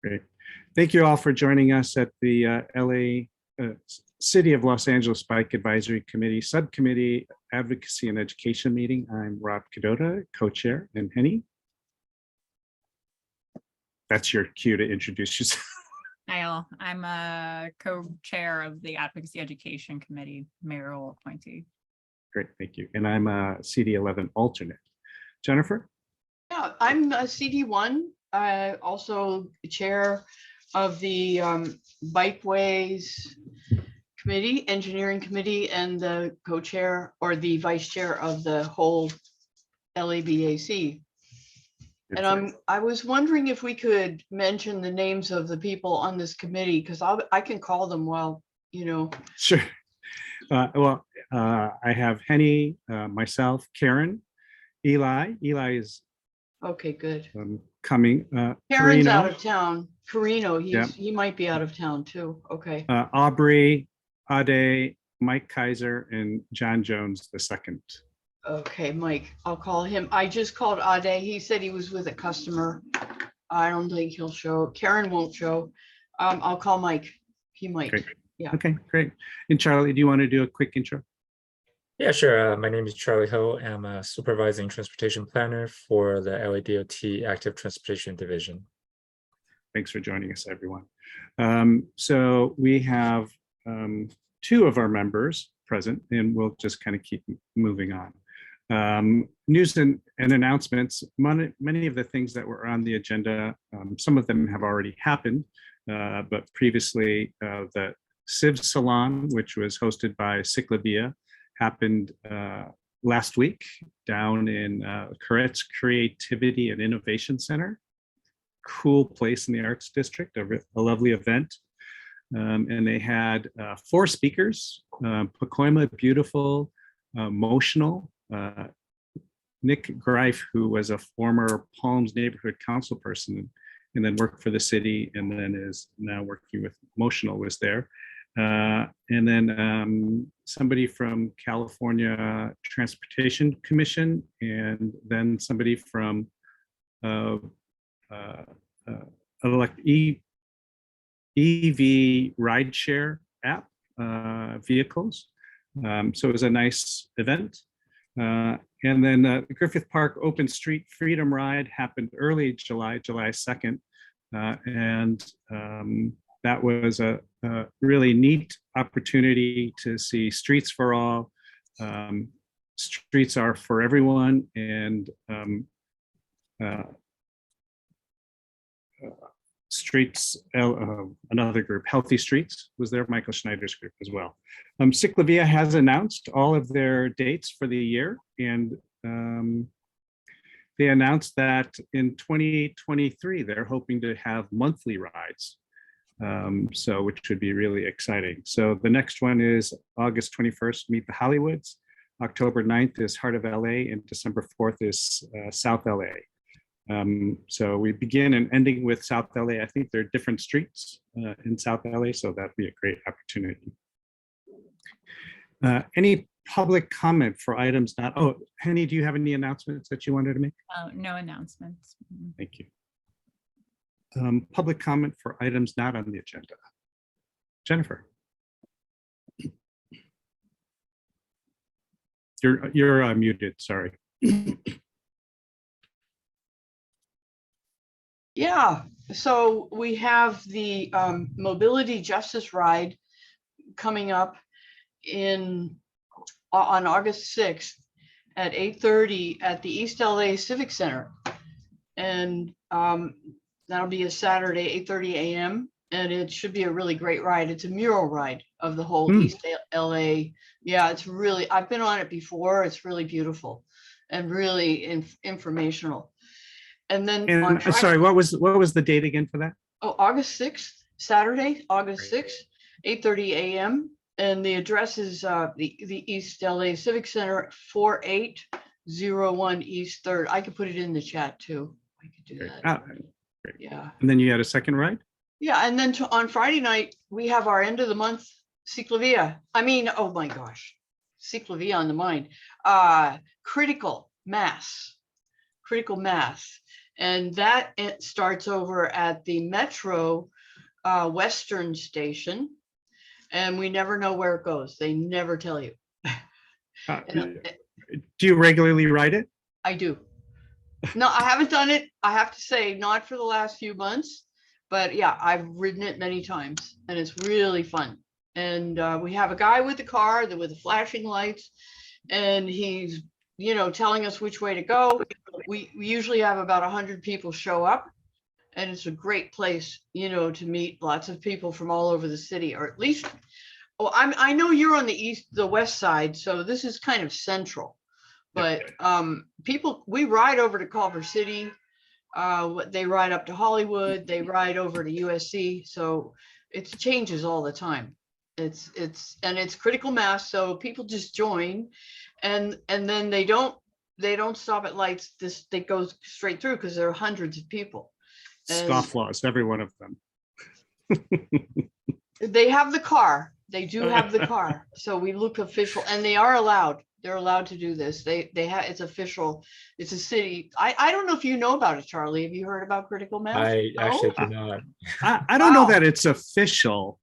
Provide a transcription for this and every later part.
Great. Thank you all for joining us at the City of Los Angeles Bike Advisory Committee Subcommittee Advocacy and Education meeting. I'm Rob Cadota, co-chair, and Henny. That's your cue to introduce yourself. Hi, I'm a co-chair of the Advocacy Education Committee, mayoral appointee. Great, thank you. And I'm a CD11 alternate. Jennifer? Yeah, I'm a CD1, also chair of the Bikeways Committee, Engineering Committee, and the co-chair or the vice chair of the whole LABAC. And I was wondering if we could mention the names of the people on this committee, because I can call them while, you know. Sure. I have Henny, myself, Karen, Eli. Eli is okay, good. Coming. Karen's Carino, out of town. Carino, Yep. he might be out of town too. Okay. Aubrey, Ade, Mike Kaiser, and John Jones II. Okay, Mike, I'll call him. I just called Ade. He said he was with a customer. I don't think he'll show. Karen won't show. I'll call Mike. He might. Great. Yeah. Okay, great. And Charlie, do you want to do a quick intro? Yeah, sure. My name is Charlie Ho. I'm a supervising transportation planner for the LADOT Active Transportation Division. Thanks for joining us, everyone. So we have two of our members present, and we'll just kind of keep moving on. News and announcements. Many of the things that were on the agenda, some of them have already happened, but previously the Civ Salon, which was hosted by Ciclavia, happened last week down in Koretz Creativity and Innovation Center. Cool place in the Arts District, a lovely event. And they had 4 speakers, Pacoima Beautiful, Motional, Nick Greif, who was a former Palms neighborhood council person and then worked for the city and then is now working with Motional, was there. And then somebody from California Transportation Commission, and then somebody from EV rideshare app vehicles. So it was a nice event. And then the Griffith Park Open Street Freedom Ride happened early July 2nd. And that was a really neat opportunity to see Streets for All. Streets are for everyone, and Streets, another group, Healthy Streets, was there, Michael Schneider's group as well. Ciclavia has announced all of their dates for the year, and they announced that in 2023, they're hoping to have monthly rides, so which would be really exciting. So the next one is August 21st, Meet the Hollywoods. October 9th is Heart of LA, and December 4th is South LA. So we begin and ending with South LA. I think there are different streets in South LA, so that'd be a great opportunity. Any public comment for items not, oh, Henny, do you have any announcements that you wanted to make? No announcements. Thank you. Public comment for items not on the agenda. Jennifer. You're muted, sorry. Yeah, so we have the Mobility Justice Ride coming up on August 6th at 8:30 at the East LA Civic Center. And that'll be a Saturday, 8:30 a.m. And it should be a really great ride. It's a mural ride of the whole East LA. Yeah, it's really, I've been on it before. It's really beautiful and really informational. And then on Friday, sorry, what was the date again for that? Oh, August 6th, Saturday, August 6th, 8:30 a.m. And the address is the East LA Civic Center, 4801 East 3rd. I could put it in the chat too. I could do that. Great. Yeah. And then you had a second ride? Yeah, and then on Friday night, we have our end of the month Ciclavia. I mean, oh my gosh, Ciclavia on the mind. Critical mass. And that it starts over at the Metro Western Station. And we never know where it goes. They never tell you. And Do you regularly ride it? I do. No, I haven't done it. I have to say, not for the last few months, but yeah, I've ridden it many times and it's really fun. And we have a guy with the car with the flashing lights, and he's, telling us which way to go. We usually have about 100 people show up, and it's a great place, to meet lots of people from all over the city, or at least, I know you're on the west side, so this is kind of central. But we ride over to Culver City. They ride up to Hollywood. They ride over to USC. So it changes all the time. It's critical mass. So people just join, and then they don't stop at lights. They go straight through because there are hundreds of people. Scofflaws, every one of them. They have the car. They do have the car. So we look official, and they are allowed. They're allowed to do this. They have, it's official. It's a city. I don't know if you know about it, Charlie. Have you heard about critical mass? I No? actually do not. I don't know Wow. that it's official.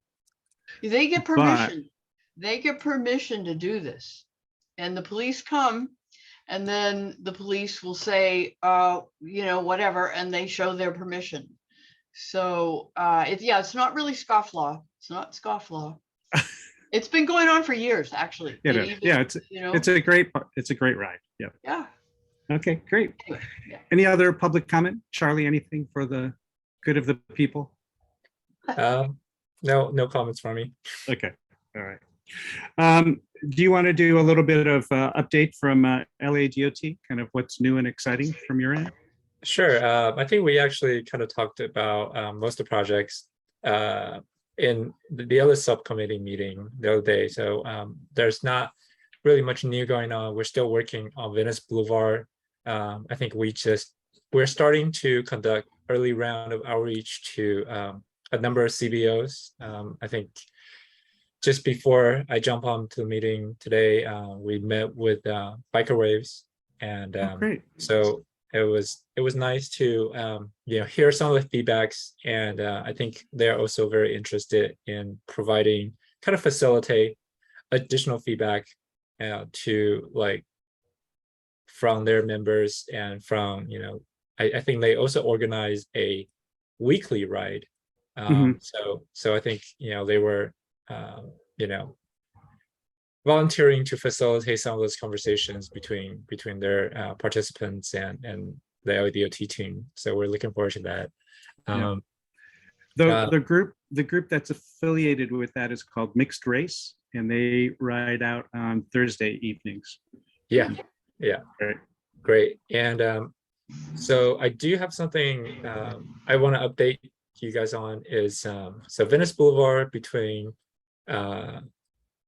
They get permission. They get permission to do this. And the police come, and then the police will say, whatever, and they show their permission. So it's not really scofflaw. It's not scofflaw. It's been going on for years, actually. Yeah, They even, it's a great ride. Yeah. yeah. Okay, great. Anyway, yeah. Any other public comment? Charlie, anything for the good of the people? No comments from me. Okay, all right. Do you want to do a little bit of update from LADOT, kind of what's new and exciting from your end? Sure. I think we actually kind of talked about most of the projects in the other subcommittee meeting the other day. So there's not really much new going on. We're still working on Venice Boulevard. I think we're starting to conduct early round of outreach to a number of CBOs. I think just before I jump on to the meeting today, we met with Biker Waves, and Great. so it was nice to hear some of the feedbacks, and I think they're also very interested in providing, kind of facilitate additional feedback to from their members, and from I think they also organize a weekly ride. So I think they were volunteering to facilitate some of those conversations between their participants and the LADOT team. So we're looking forward to that. The group that's affiliated with that is called Mixed Race, and they ride out on Thursday evenings. Yeah. Great. And so I do have something I want to update you guys on is so Venice Boulevard between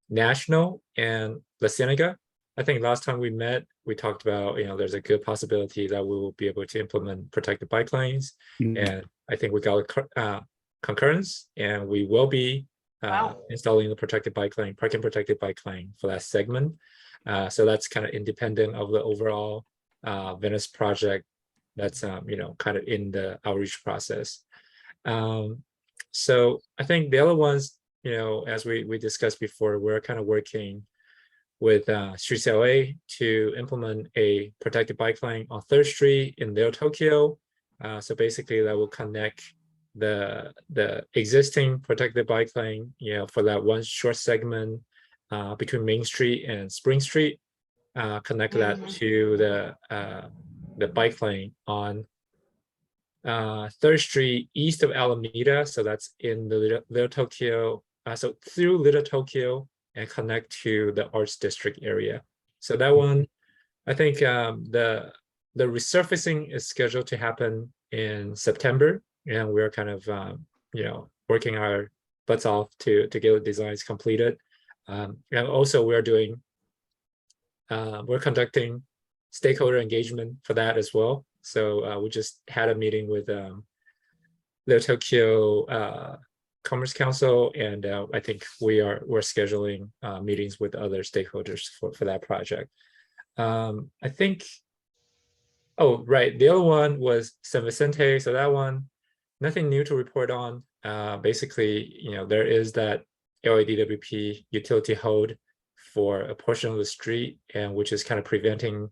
National and La Cienega. I think last time we met, we talked about, there's a good possibility that we will be able to implement protected bike lanes. And I think we got concurrence, and we will be installing the parking protected bike lane for that segment. So that's kind of independent of the overall Venice project that's, kind of in the outreach process. So I think the other ones, as we discussed before, we're kind of working with Streets LA to implement a protected bike lane on 3rd Street in Little Tokyo. So basically that will connect the existing protected bike lane, for that one short segment between Main Street and Spring Street, connect that to the bike lane on 3rd Street east of Alameda. So that's in the Little Tokyo, so through Little Tokyo, and connect to the Arts District area. So that one, I think the resurfacing is scheduled to happen in September, and we're kind of working our butts off to get the designs completed. And also we're conducting stakeholder engagement for that as well. So we just had a meeting with the Tokyo Commerce Council, and I think we're scheduling meetings with other stakeholders for that project. I think Oh, right. The other one was San Vicente. So that one, nothing new to report on. Basically, there is that LADWP utility hold for a portion of the street, and which is kind of preventing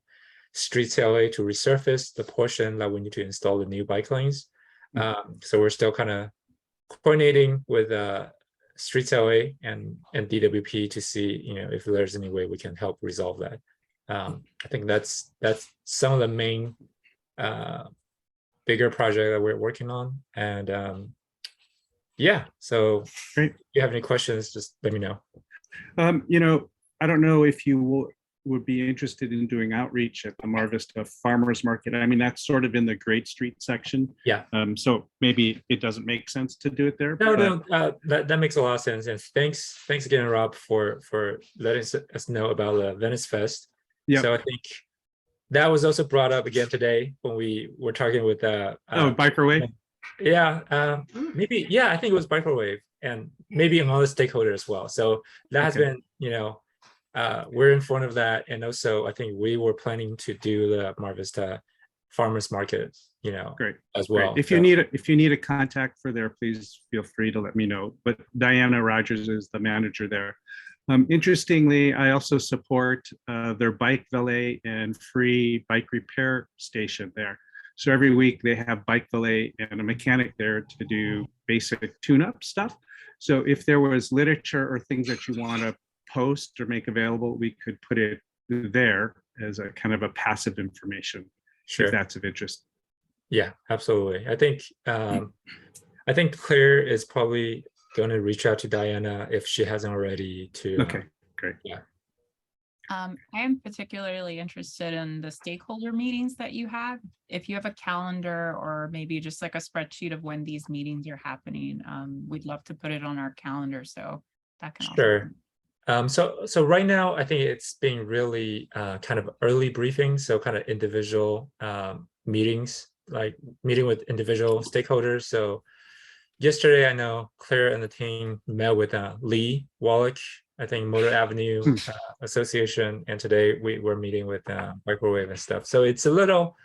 streets LA to resurface the portion that we need to install the new bike lanes. So we're still kind of coordinating with Streets LA and DWP to see if there's any way we can help resolve that. I think that's some of the main bigger project that we're working on. And yeah, so Great. if you have any questions, just let me know. I don't know if you would be interested in doing outreach at the Mar Vista Farmers Market. I mean, that's sort of in the Great Street section. Yeah. So maybe it doesn't make sense to do it there. No, that makes a lot of sense. And thanks again, Rob, for letting us know about the Venice Fest. Yeah. So I think that was also brought up again today when we were talking with Bikerwave. Yeah, maybe. Yeah, I think it was Bikerwave and maybe another stakeholder as well. So that has been, we're in front of that, and also I think we were planning to do the Mar Vista Farmers Market, Great. as well. Great. If you need a contact for there, please feel free to let me know. But Diana Rogers is the manager there. Interestingly, I also support their bike valet and free bike repair station there. So every week they have bike valet and a mechanic there to do basic tune-up stuff. So if there was literature or things that you want to post or make available, we could put it there as a kind of a passive information, Sure. if that's of interest. Yeah, absolutely. I think Claire is probably going to reach out to Diana if she hasn't already to. Okay, great. Yeah. I am particularly interested in the stakeholder meetings that you have. If you have a calendar or maybe just like a spreadsheet of when these meetings are happening, we'd love to put it on our calendar. So that can Sure. So right now, I think it's being really kind of early briefing. So kind of individual meetings, like meeting with individual stakeholders. So yesterday, I know Claire and the team met with Lee Wallach, I think Motor Avenue Association, and today we were meeting with Microwave and stuff. So it's a little,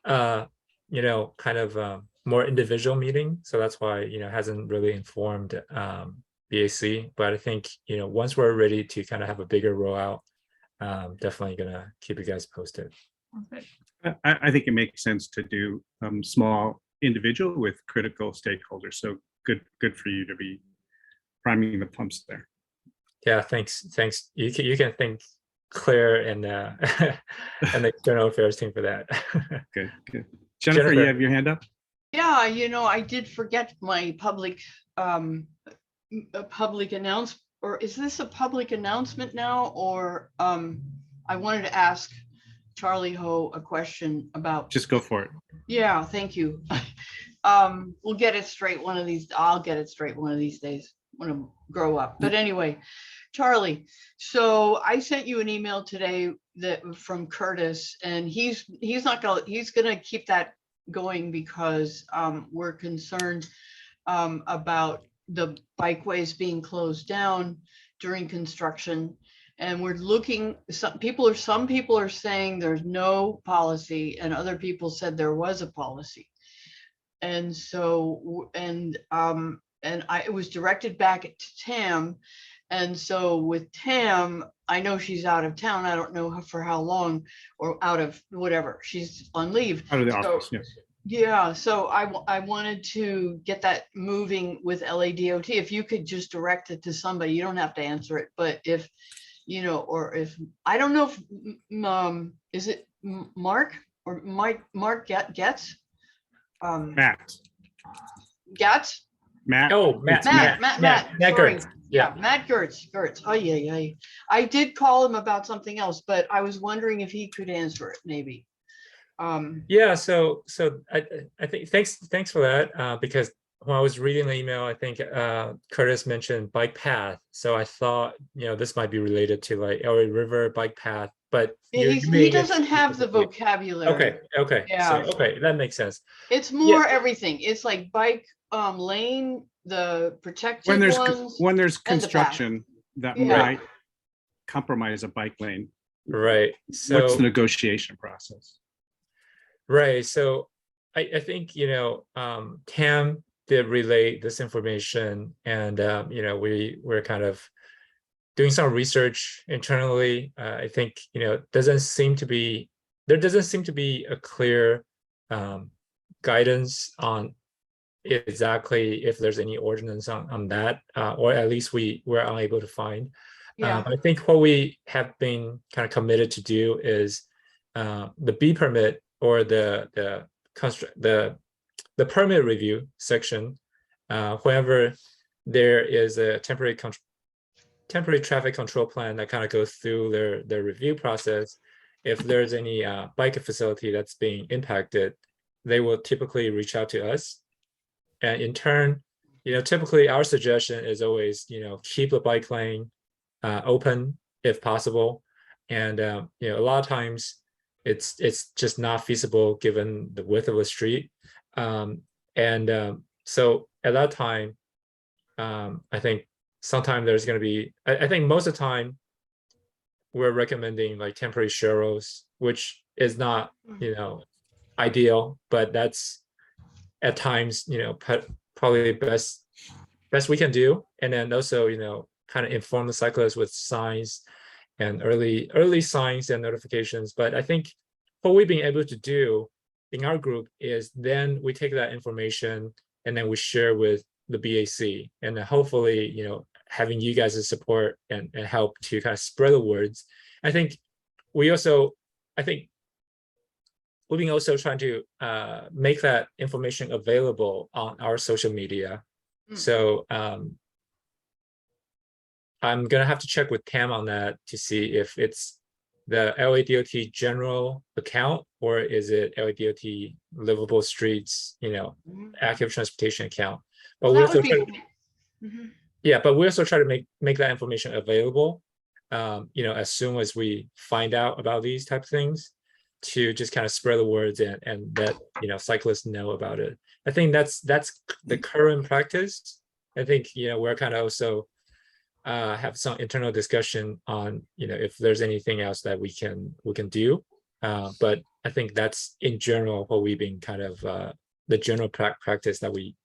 kind of more individual meeting. So that's why it hasn't really informed BAC. But I think once we're ready to kind of have a bigger rollout, definitely gonna keep you guys posted. I think it makes sense to do small individual with critical stakeholders. So good for you to be priming the pumps there. Yeah, thanks. You can thank Claire and and the external affairs team for that. Good. Jennifer, you have your hand up? Yeah, I did forget my public announcement, or is this a public announcement now? Or I wanted to ask Charlie Ho a question about. Just go for it. Yeah, thank you. We'll get it straight one of these. I'll get it straight one of these days when I grow up. But anyway, Charlie, so I sent you an email today from Curtis, and he's gonna keep that going because we're concerned about the bikeways being closed down during construction. And we're looking, some people are saying there's no policy, and other people said there was a policy. And so, it was directed back to Tam. And so with Tam, I know she's out of town. I don't know for how long, or out of whatever, she's on leave. Out of the office, yes. Yeah, so I wanted to get that moving with LADOT. If you could just direct it to somebody, you don't have to answer it, but if, or if, I don't know if, is it Mark or Mark Getz? Matt. Getz? Matt. Oh, Matt Sorry. Gertz. Yeah, Matt Gertz. Oh, yeah. I did call him about something else, but I was wondering if he could answer it, maybe. Yeah, so I think thanks for that, because when I was reading the email, I think Curtis mentioned bike path, so I thought this might be related to like LA River bike path, but he doesn't have the vocabulary. Okay, Yeah. so that makes sense. It's more everything. It's like bike lane, the protected ones. When there's and the path. construction that might compromise a bike lane. Right. So what's the negotiation process? Right. So I think, Tam did relay this information, and, we're kind of doing some research internally. I think, there doesn't seem to be a clear guidance on exactly if there's any ordinance on that, or at least we're unable to find. Yeah, But I think what we have been kind of committed to do is the B permit, or the permit review section. Whenever there is a temporary traffic control plan that kind of goes through their review process, if there's any bike facility that's being impacted, they will typically reach out to us. And in turn, typically our suggestion is always, keep the bike lane open if possible. And a lot of times it's just not feasible given the width of the street. So at that time, I think sometimes there's going to be, I think most of the time we're recommending like temporary sharrows, which is not, ideal, but that's at times, probably best we can do. And then also, kind of inform the cyclists with signs and early signs and notifications. But I think what we've been able to do in our group is then we take that information and then we share with the BAC, and then hopefully, having you guys' support and help to kind of spread the words. I think we've been also trying to make that information available on our social media. So I'm gonna have to check with Tam on that to see if it's the LADOT general account, or is it LADOT livable streets, active transportation account. But we that also would be. Mhm. but we also try to make that information available, as soon as we find out about these type of things, to just kind of spread the words and let cyclists know about it. I think that's the current practice. I think we're kind of also have some internal discussion on if there's anything else that we can do. But I think that's in general what we've been kind of the general practice that we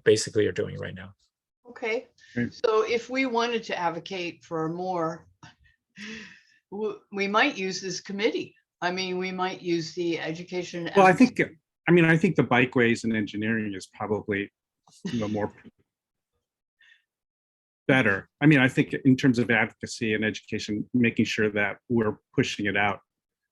basically are doing right now. Okay, Great. so if we wanted to advocate for more, we might use this committee. I mean, we might use the education. Well, I think the bikeways and engineering is probably more better. I mean, I think in terms of advocacy and education, making sure that we're pushing it out.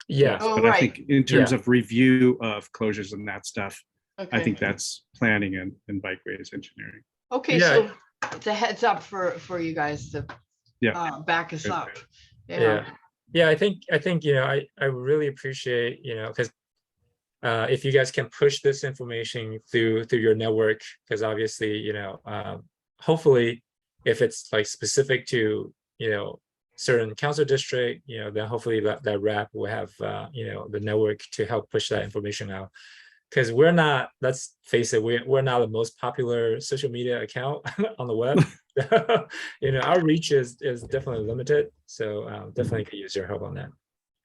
Yeah. Oh, But I right. think in terms Yeah. of review of closures and that stuff, I Okay, think that's planning and bikeways engineering. okay, Yeah. so it's a heads up for you guys to Yeah. back us Yeah. up. Yeah. I think I really appreciate because if you guys can push this information through your network, because obviously hopefully if it's like specific to certain council district, then hopefully that rep will have the network to help push that information out. Because we're not, let's face it, we're not the most popular social media account on the web. Our reach is definitely limited. So definitely could use your help on that.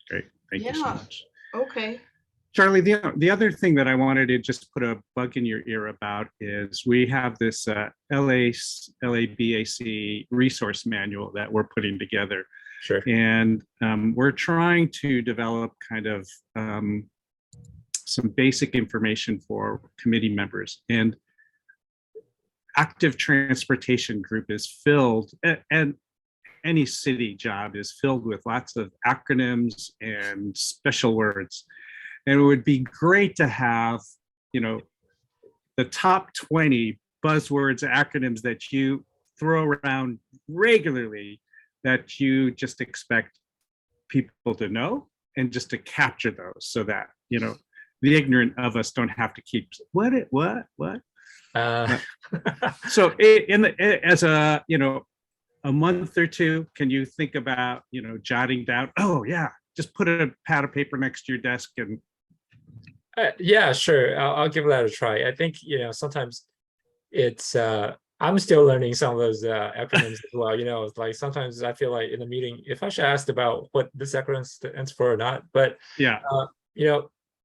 Great. Thank you so Yeah. much. Okay, Charlie, the other thing that I wanted to just put a bug in your ear about is we have this LABAC resource manual that we're putting together. Sure. And we're trying to develop kind of some basic information for committee members. And active transportation group is filled, and any city job is filled with lots of acronyms and special words. And it would be great to have, the top 20 buzzwords, acronyms that you throw around regularly that you just expect people to know, and just to capture those so that, the ignorant of us don't have to keep, what? So as a month or two, can you think about, jotting down, oh yeah, just put a pad of paper next to your desk and. Yeah, sure. I'll give that a try. I think, sometimes it's, I'm still learning some of those acronyms as well. It's like sometimes I feel like in the meeting, if I should ask about what this acronym stands for or not, but Yeah.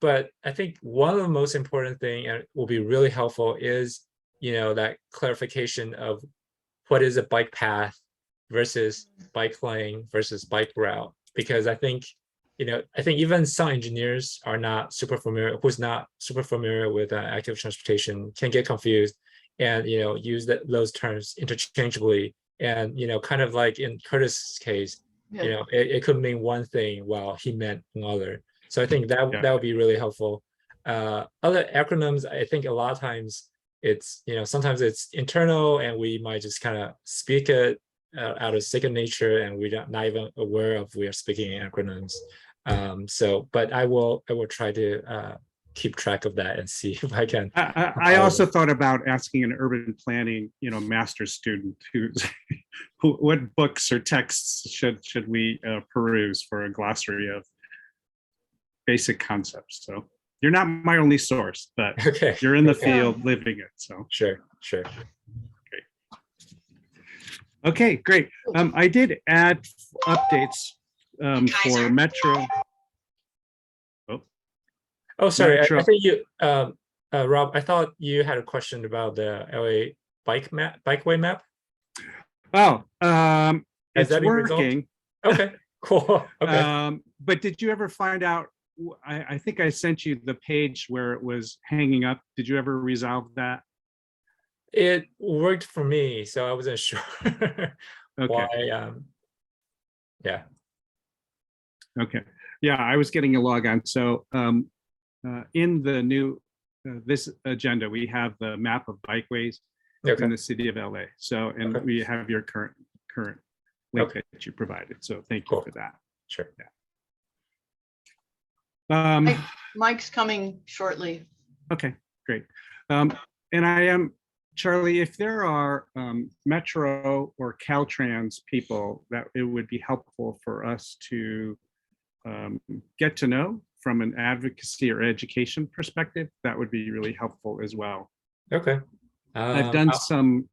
but I think one of the most important thing and will be really helpful is, that clarification of what is a bike path versus bike lane versus bike route, because I think even some engineers are not super familiar, who's not super familiar with active transportation, can get confused and use those terms interchangeably, and kind of like in Curtis' case, Yeah. it could mean one thing while he meant another. So I think that Yeah. that would be really helpful. Other acronyms, I think a lot of times it's sometimes it's internal and we might just kind of speak it out of second nature, and we're not even aware of we are speaking in acronyms. But I will try to keep track of that and see if I can. I also thought about asking an urban planning, master's student what books or texts should we peruse for a glossary of basic concepts. So you're not my only source, but Okay. you're in the Okay. field living it. So Sure. okay, great. I did add updates for Metro. Oh, sorry. Metro. I think you, Rob, I thought you had a question about the LA bikeway map. Oh, Has it's that been resolved? working. Okay, cool. Okay. But did you ever find out? I think I sent you the page where it was hanging up. Did you ever resolve that? It worked for me, so I wasn't sure why. Yeah. Okay. Yeah, I was getting a log on. So in the new this agenda, we have the map of bikeways Okay. in the city of LA. So, and Okay. we have your current link Okay. that you provided. So thank you Cool. for that. Sure. Mike's coming shortly. Okay, great. And I am, Charlie, if there are Metro or Caltrans people that it would be helpful for us to get to know from an advocacy or education perspective, that would be really helpful as well. Okay. I've done some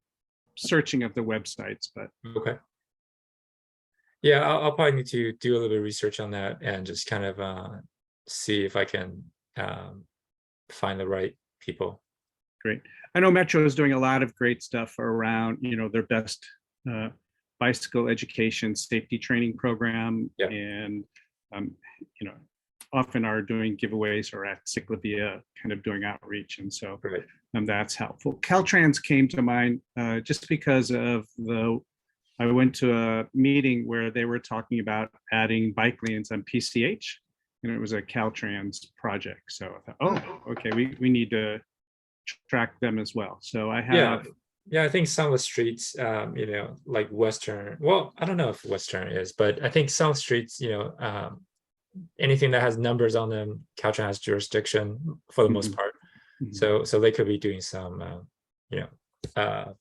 searching of the websites, but Okay. Yeah, I'll probably need to do a little bit of research on that and just kind of see if I can find the right people. great. I know Metro is doing a lot of great stuff around, their best bicycle education safety training program, Yeah. and often are doing giveaways or at Cyclavia kind of doing outreach, and so Right. that's helpful. Caltrans came to mind just because of I went to a meeting where they were talking about adding bike lanes on PCH, and it was a Caltrans project. So I thought, oh, okay, we need to track them as well. So I have. Yeah, I think some of the streets, like Western, well, I don't know if Western is, but I think some streets, anything that has numbers on them, Caltrans has jurisdiction for the most part. So they could be doing some,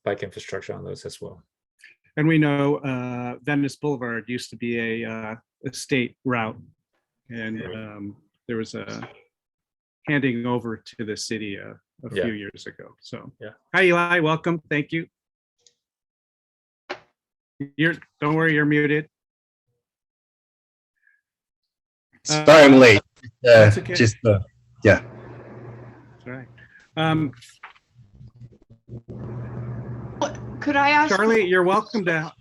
bike infrastructure on those as well. And we know Venice Boulevard used to be a state route, and there was a handing over to the city a few years ago. So hi Eli, welcome. Thank you. Don't worry, you're muted. Sorry, I'm late. That's okay. Yeah. That's right. Could I ask? Charlie, you're welcome to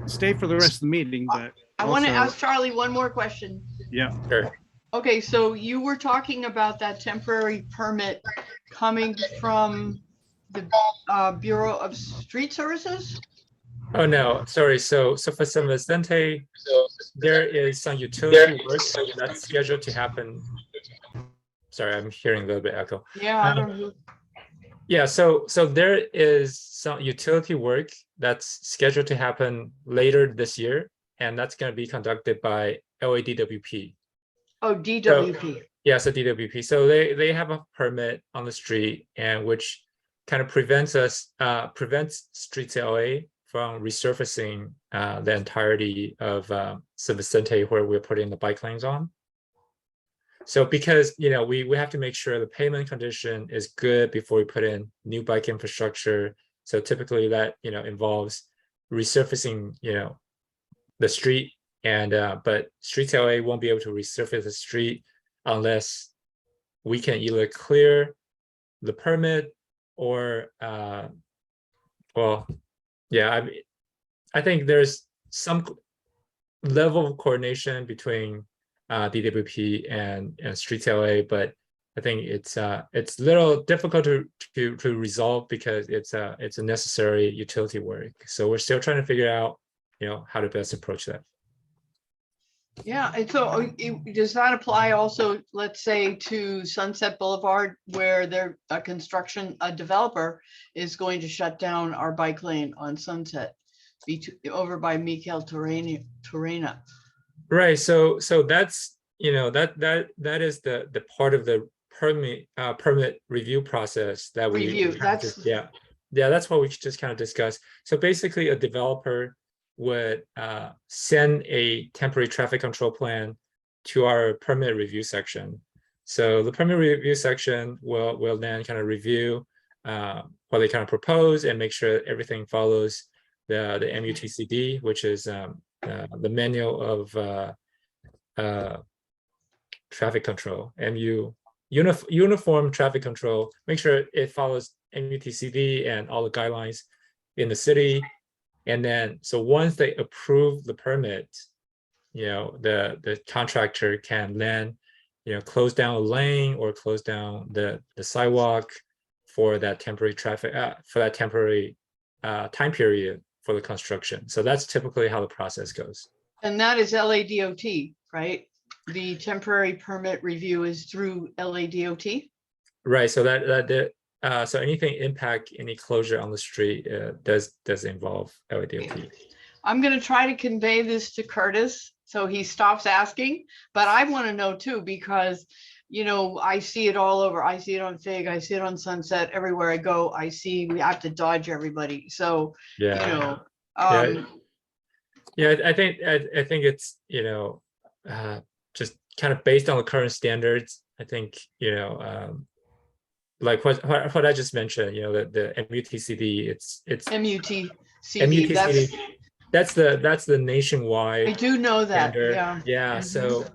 stay for the rest of the meeting, but I want to also- ask Charlie one more question. Yeah. Sure. Okay, so you were talking about that temporary permit coming from the Bureau of Street Services? Oh, no, sorry. So for San Vicente, there is some utility work that's scheduled to happen. Sorry, I'm hearing a little bit echo. Yeah, I don't know. Yeah, so there is some utility work that's scheduled to happen later this year, and that's going to be conducted by LADWP. Oh, DWP. Yeah, so DWP. So they have a permit on the street, and which kind of prevents Streets LA from resurfacing the entirety of San Vicente where we're putting the bike lanes on. So because we have to make sure the pavement condition is good before we put in new bike infrastructure. So typically that involves resurfacing the street, and but Streets LA won't be able to resurface the street unless we can either clear the permit or, well, yeah, I think there's some level of coordination between DWP and Streets LA, but I think it's a little difficult to resolve because it's a necessary utility work. So we're still trying to figure out, how to best approach that. Yeah, and so does that apply also, let's say, to Sunset Boulevard, where a developer is going to shut down our bike lane on Sunset over by Mikel Torrena? Right. So that's that is the part of the permit review process that we that's what we just kind of discussed. So basically, a developer would send a temporary traffic control plan to our permit review section. So the permit review section will then kind of review what they kind of propose and make sure everything follows the MUTCD, which is the manual of traffic control, uniform traffic control. Make sure it follows MUTCD and all the guidelines in the city. And then, so once they approve the permit, the contractor can then, close down a lane or close down the sidewalk for that temporary traffic, for that temporary time period for the construction. So that's typically how the process goes. And that is LADOT, right? The temporary permit review is through LADOT? Right, so so anything impact any closure on the street does involve LADOT. I'm going to try to convey this to Curtis so he stops asking, but I want to know too, because, I see it all over. I see it on Fig, I see it on Sunset, everywhere I go, I see we have to dodge everybody. So, Yeah. I think it's, just kind of based on the current standards. I think, like what I just mentioned, the MUTCD, it's MUTCD. that's the nationwide. I do know that. standard. Yeah. Yeah. Mhm. So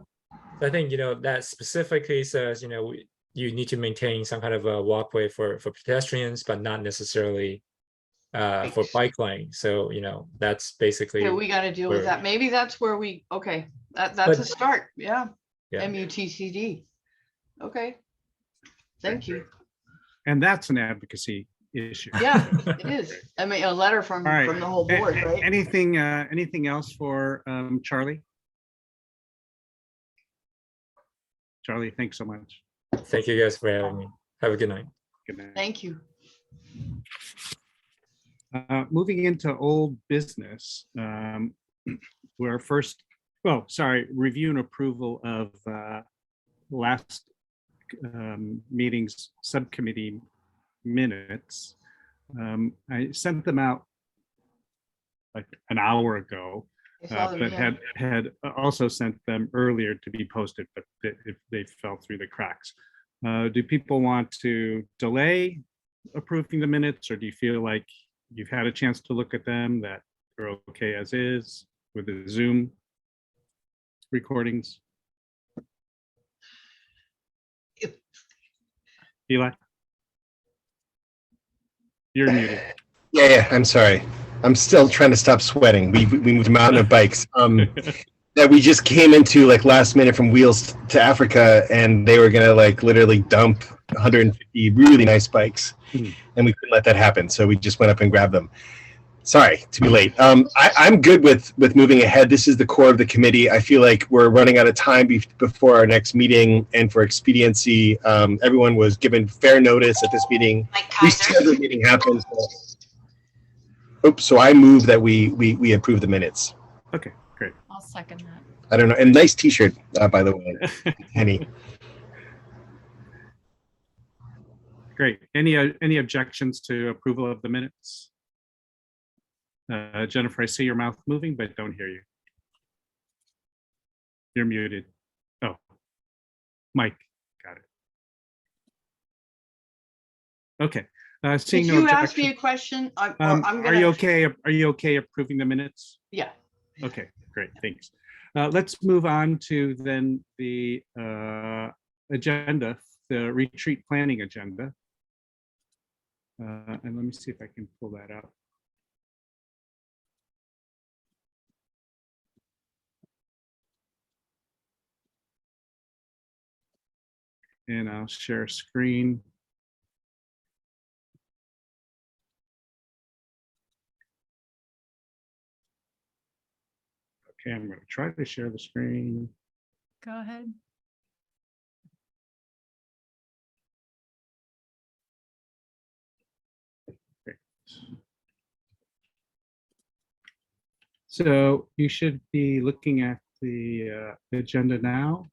I think that specifically says you need to maintain some kind of a walkway for pedestrians, but not necessarily for bike lane. So that's basically. Yeah, we got to deal with that. Maybe that's where that's a start. Yeah. MUTCD. Okay. Thank you. And that's an advocacy issue. Yeah, it is. I mean, a letter from All right. the whole board, right? Anything else for Charlie? Charlie, thanks so much. Thank you guys for having me. Have a good night. Good night. Thank you. Moving into old business, we're review and approval of last meeting's subcommittee minutes. I sent them out like an hour ago, but had also sent them earlier to be posted, but they fell through the cracks. Do people want to delay approving the minutes, or do you feel like you've had a chance to look at them, that they're okay as is with the Zoom recordings? Eli? You're muted. Yeah, I'm sorry. I'm still trying to stop sweating. We moved a mountain of bikes that we just came into like last minute from Wheels to Africa, and they were gonna like literally dump 150 really nice bikes, and we couldn't let that happen. So we just went up and grabbed them. Sorry to be late. I'm good with moving ahead. This is the core of the committee. I feel like we're running out of time before our next meeting, and for expediency, everyone was given fair notice at this meeting. Rescheduled meeting happened. So I move that we approve the minutes. Okay, great. I'll second that. I don't know. And nice T-shirt, by the way, Henny. Great. Any objections to approval of the minutes? Jennifer, I see your mouth moving, but don't hear you. You're muted. Oh, Mike, got it. Okay. Seeing If no you ask me a objection, question, are you okay? Are you okay approving the minutes? Yeah. Okay, great, thanks. Let's move on to then the agenda, the retreat planning agenda. And let me see if I can pull that up. And I'll share screen. Okay, I'm going to try to share the screen. Go ahead. So you should be looking at the agenda now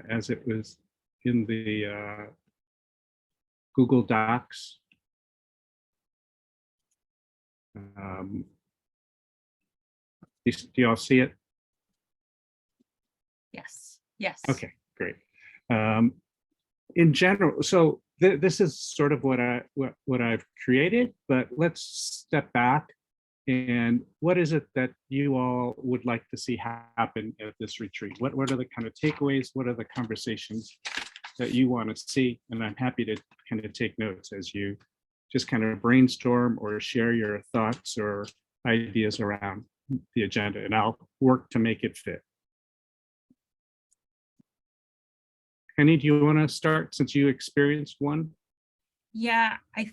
as it was in the Google Docs. Do you all see it? Yes. Yes. Okay, great. In general, so this is sort of what I've created, but let's step back. And what is it that you all would like to see happen at this retreat? What are the kind of takeaways? What are the conversations that you want to see? And I'm happy to kind of take notes as you just kind of brainstorm or share your thoughts or ideas around the agenda, and I'll work to make it fit. Penny, do you want to start since you experienced one? Yeah, I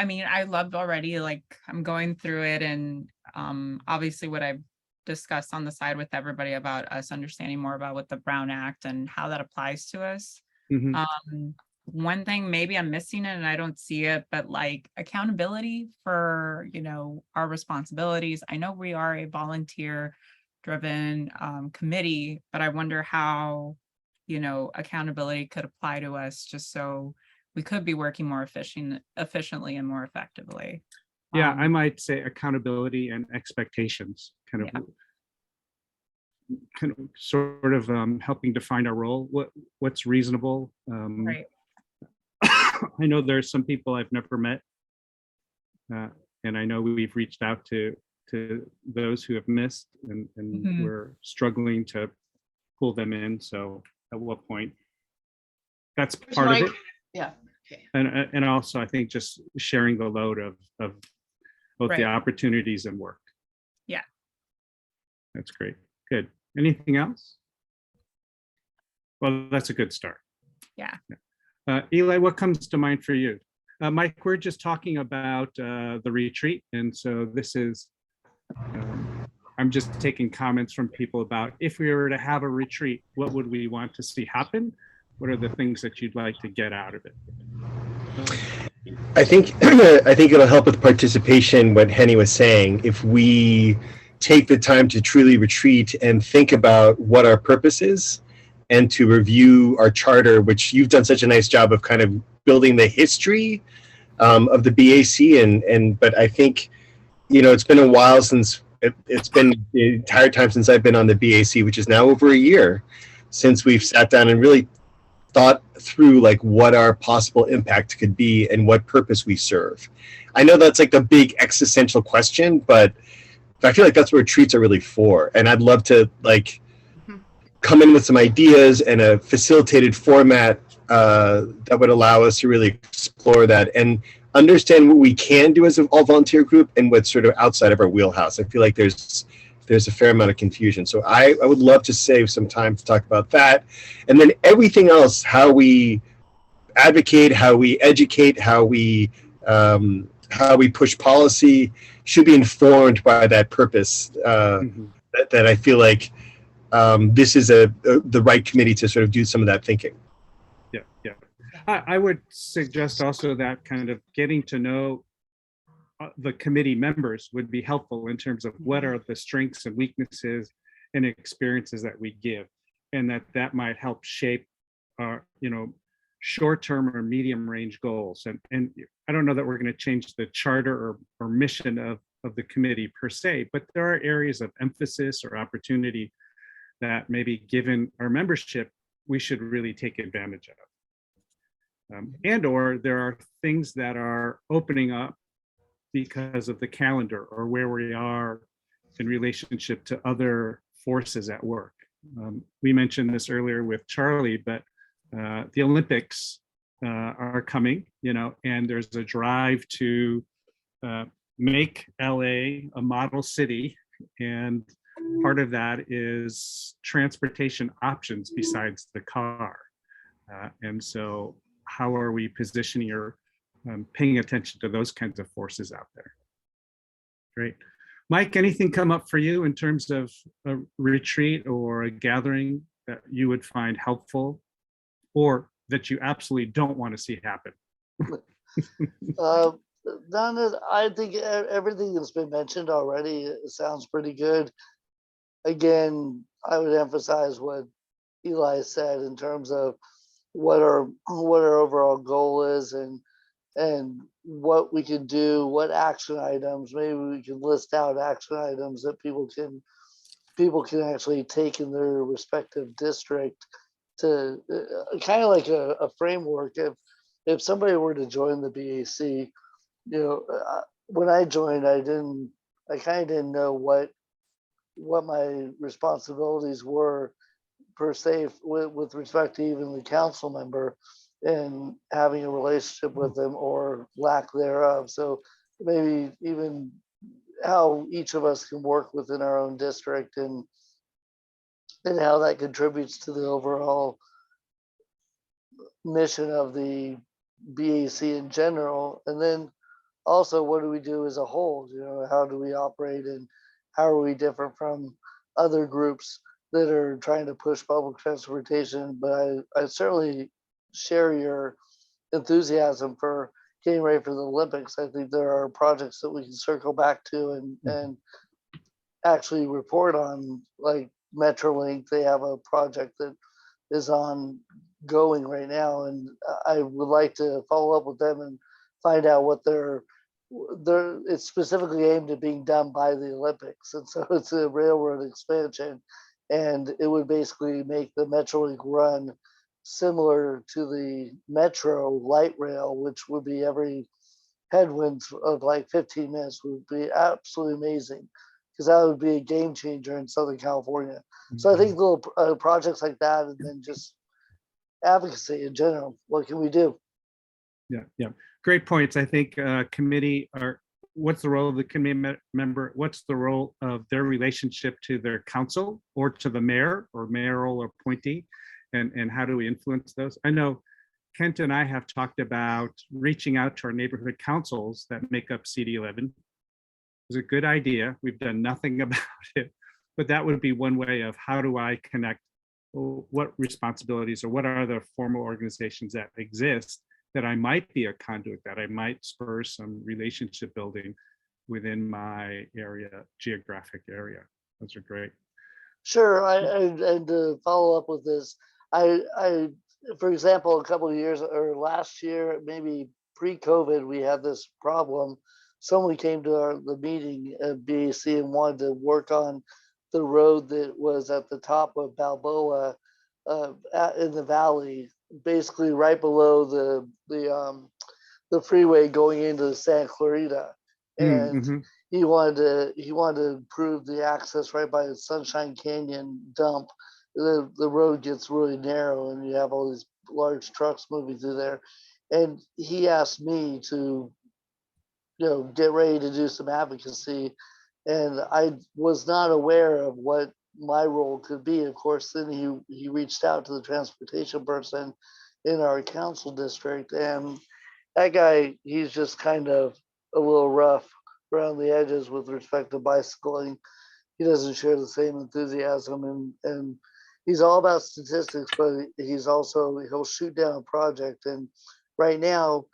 mean, I loved already, like, I'm going through it, and obviously what I've discussed on the side with everybody about us understanding more about what the Brown Act and how that applies to us. Mhm. One thing maybe I'm missing it and I don't see it, but like accountability for, our responsibilities. I know we are a volunteer driven committee, but I wonder how, accountability could apply to us just so we could be working more efficiently and more effectively. Yeah, I might say accountability and expectations, kind of sort of helping define our role, what's reasonable. Right. I know there's some people I've never met, and I know we've reached out to those who have missed, and Mhm. we're struggling to pull them in. So at what point? That's Here's part of Mike. it. Yeah. Okay. And also I think just sharing the load of both the Right. opportunities and work. Yeah. That's great. Good. Anything else? Well, that's a good start. Yeah. Eli, what comes to mind for you? Mike, we're just talking about the retreat. And so this is, I'm just taking comments from people about if we were to have a retreat, what would we want to see happen? What are the things that you'd like to get out of it? I think I think it'll help with participation. What Henny was saying, if we take the time to truly retreat and think about what our purpose is, and to review our charter, which you've done such a nice job of kind of building the history of the BAC, but I think it's been a while since it's been the entire time since I've been on the BAC, which is now over a year since we've sat down and really thought through like what our possible impact could be and what purpose we serve. I know that's like the big existential question, but I feel like that's what retreats are really for. And I'd love to like come in with some ideas and a facilitated format that would allow us to really explore that and understand what we can do as an all volunteer group and what's sort of outside of our wheelhouse. I feel like there's a fair amount of confusion. So I would love to save some time to talk about that. And then everything else, how we advocate, how we educate, how we push policy should be informed by that purpose that I feel like this is the right committee to sort of do some of that thinking. Yeah. I would suggest also that kind of getting to know the committee members would be helpful in terms of what are the strengths and weaknesses and experiences that we give, and that might help shape our short-term or medium range goals. And I don't know that we're going to change the charter or mission of the committee per se, but there are areas of emphasis or opportunity that maybe given our membership we should really take advantage of, and or there are things that are opening up because of the calendar or where we are in relationship to other forces at work. We mentioned this earlier with Charlie, but the Olympics are coming, and there's a drive to make LA a model city. And part of that is transportation options besides the car. And so how are we positioning or paying attention to those kinds of forces out there? Great. Mike, anything come up for you in terms of a retreat or a gathering that you would find helpful or that you absolutely don't want to see happen? None of, I think everything that's been mentioned already sounds pretty good. Again, I would emphasize what Eli said in terms of what our overall goal is and what we can do, what action items, maybe we can list out action items that people can actually take in their respective district to kind of like a framework. If somebody were to join the BAC, when I joined, I kind of didn't know what my responsibilities were per se with respect to even the council member and having a relationship with them or lack thereof. So maybe even how each of us can work within our own district and how that contributes to the overall mission of the BAC in general. And then also, what do we do as a whole? How do we operate and how are we different from other groups that are trying to push public transportation? But I certainly share your enthusiasm for getting ready for the Olympics. I think there are projects that we can circle back to and actually report on, like Metrolink. They have a project that is ongoing right now, and I would like to follow up with them and find out what it's specifically aimed at being done by the Olympics. And so it's a railroad expansion, and it would basically make the Metrolink run similar to the Metro light rail, which would be every headwinds of like 15 minutes, would be absolutely amazing, because that would be a game changer in Southern California. So I think little projects like that, and then just advocacy in general. What can we do? Yeah. Great points. I think committee what's the role of the committee member? What's the role of their relationship to their council or to the mayor or mayoral appointee? And how do we influence those? I know Kent and I have talked about reaching out to our neighborhood councils that make up CD11. It's a good idea. We've done nothing about it, but that would be one way of how do I connect what responsibilities or what are the formal organizations that exist that I might be a conduit, that I might spur some relationship building within my geographic area. Those are great. Sure. And to follow up with this, I, for example, a couple of years or last year, maybe pre-COVID, we had this problem. Someone came to the meeting at BAC and wanted to work on the road that was at the top of Balboa in the valley, basically right below the freeway going into Santa Clarita. And he wanted to improve the access right by the Sunshine Canyon dump. The road gets really narrow and you have all these large trucks moving through there. And he asked me to, get ready to do some advocacy. And I was not aware of what my role could be. Of course, then he reached out to the transportation person in our council district. And that guy, he's just kind of a little rough around the edges with respect to bicycling. He doesn't share the same enthusiasm, and he's all about statistics, but he'll shoot down a project. And right now,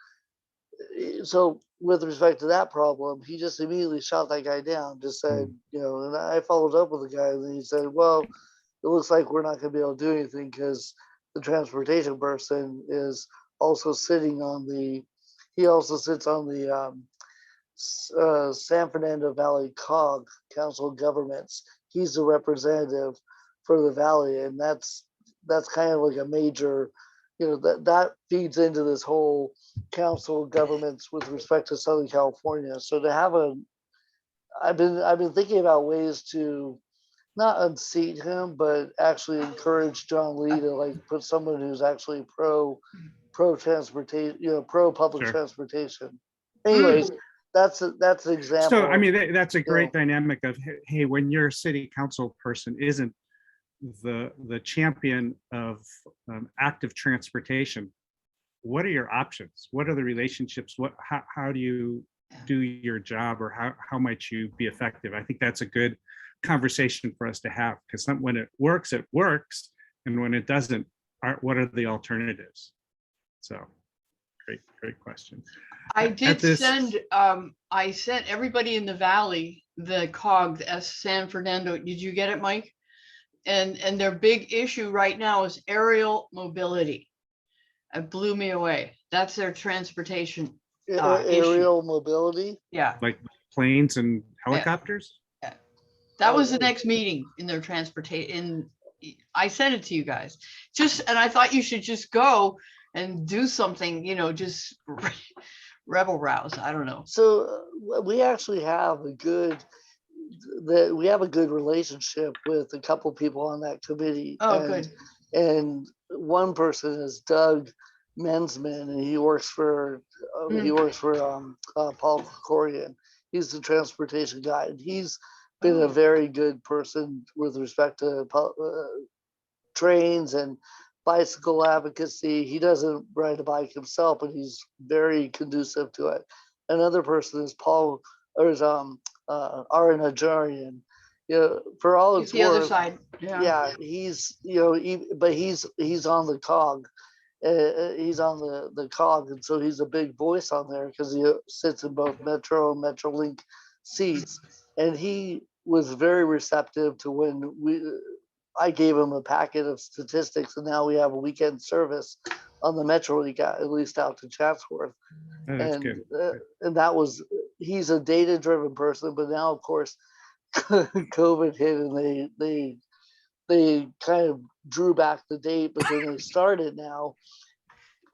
so with respect to that problem, he just immediately shot that guy down, just said, and I followed up with the guy and he said, well, it looks like we're not gonna be able to do anything because the transportation person is also sitting on he also sits on the San Fernando Valley COG, Council of Governments. He's the representative for the valley, and that's kind of like a major, that feeds into this whole Council of Governments with respect to Southern California. So to have I've been thinking about ways to not unseat him, but actually encourage John Lee to like put someone who's actually pro transportation, pro public Sure. transportation. Anyways, that's an example. So, I mean, that's a great Yeah. dynamic of, hey, when your city council person isn't the champion of active transportation, what are your options? What are the relationships? How do you do your job, or how might you be effective? I think that's a good conversation for us to have, because when it works, and when it doesn't, what are the alternatives? So, great question. I At did this- send, I sent everybody in the valley the COG, the San Fernando. Did you get it, Mike? And their big issue right now is aerial mobility. It blew me away. That's their transportation. issue. Aerial mobility. Yeah, Like planes and helicopters? that was the next meeting in their transportation. I sent it to you guys. And I thought you should just go and do something, just rebel rouse. I don't know. So we actually have a good relationship with a couple people on that committee. Oh, good. And one person is Doug Mensman, and he works for Paul Krikorian. He's the transportation guy, and he's been a very good person with respect to trains and bicycle advocacy. He doesn't ride a bike himself, but he's very conducive to it. Another person is Aran Ajarian. For all He's its the other worth, side. yeah, he's but he's on the COG. He's on the COG, and so he's a big voice on there because he sits in both Metro and Metrolink seats. And he was very receptive to when I gave him a packet of statistics, and now we have a weekend service on the Metrolink, at least out to Chatsworth. Oh, that's good. And he's a data-driven person, but now of course COVID hit, and they kind of drew back the date, but then they started now.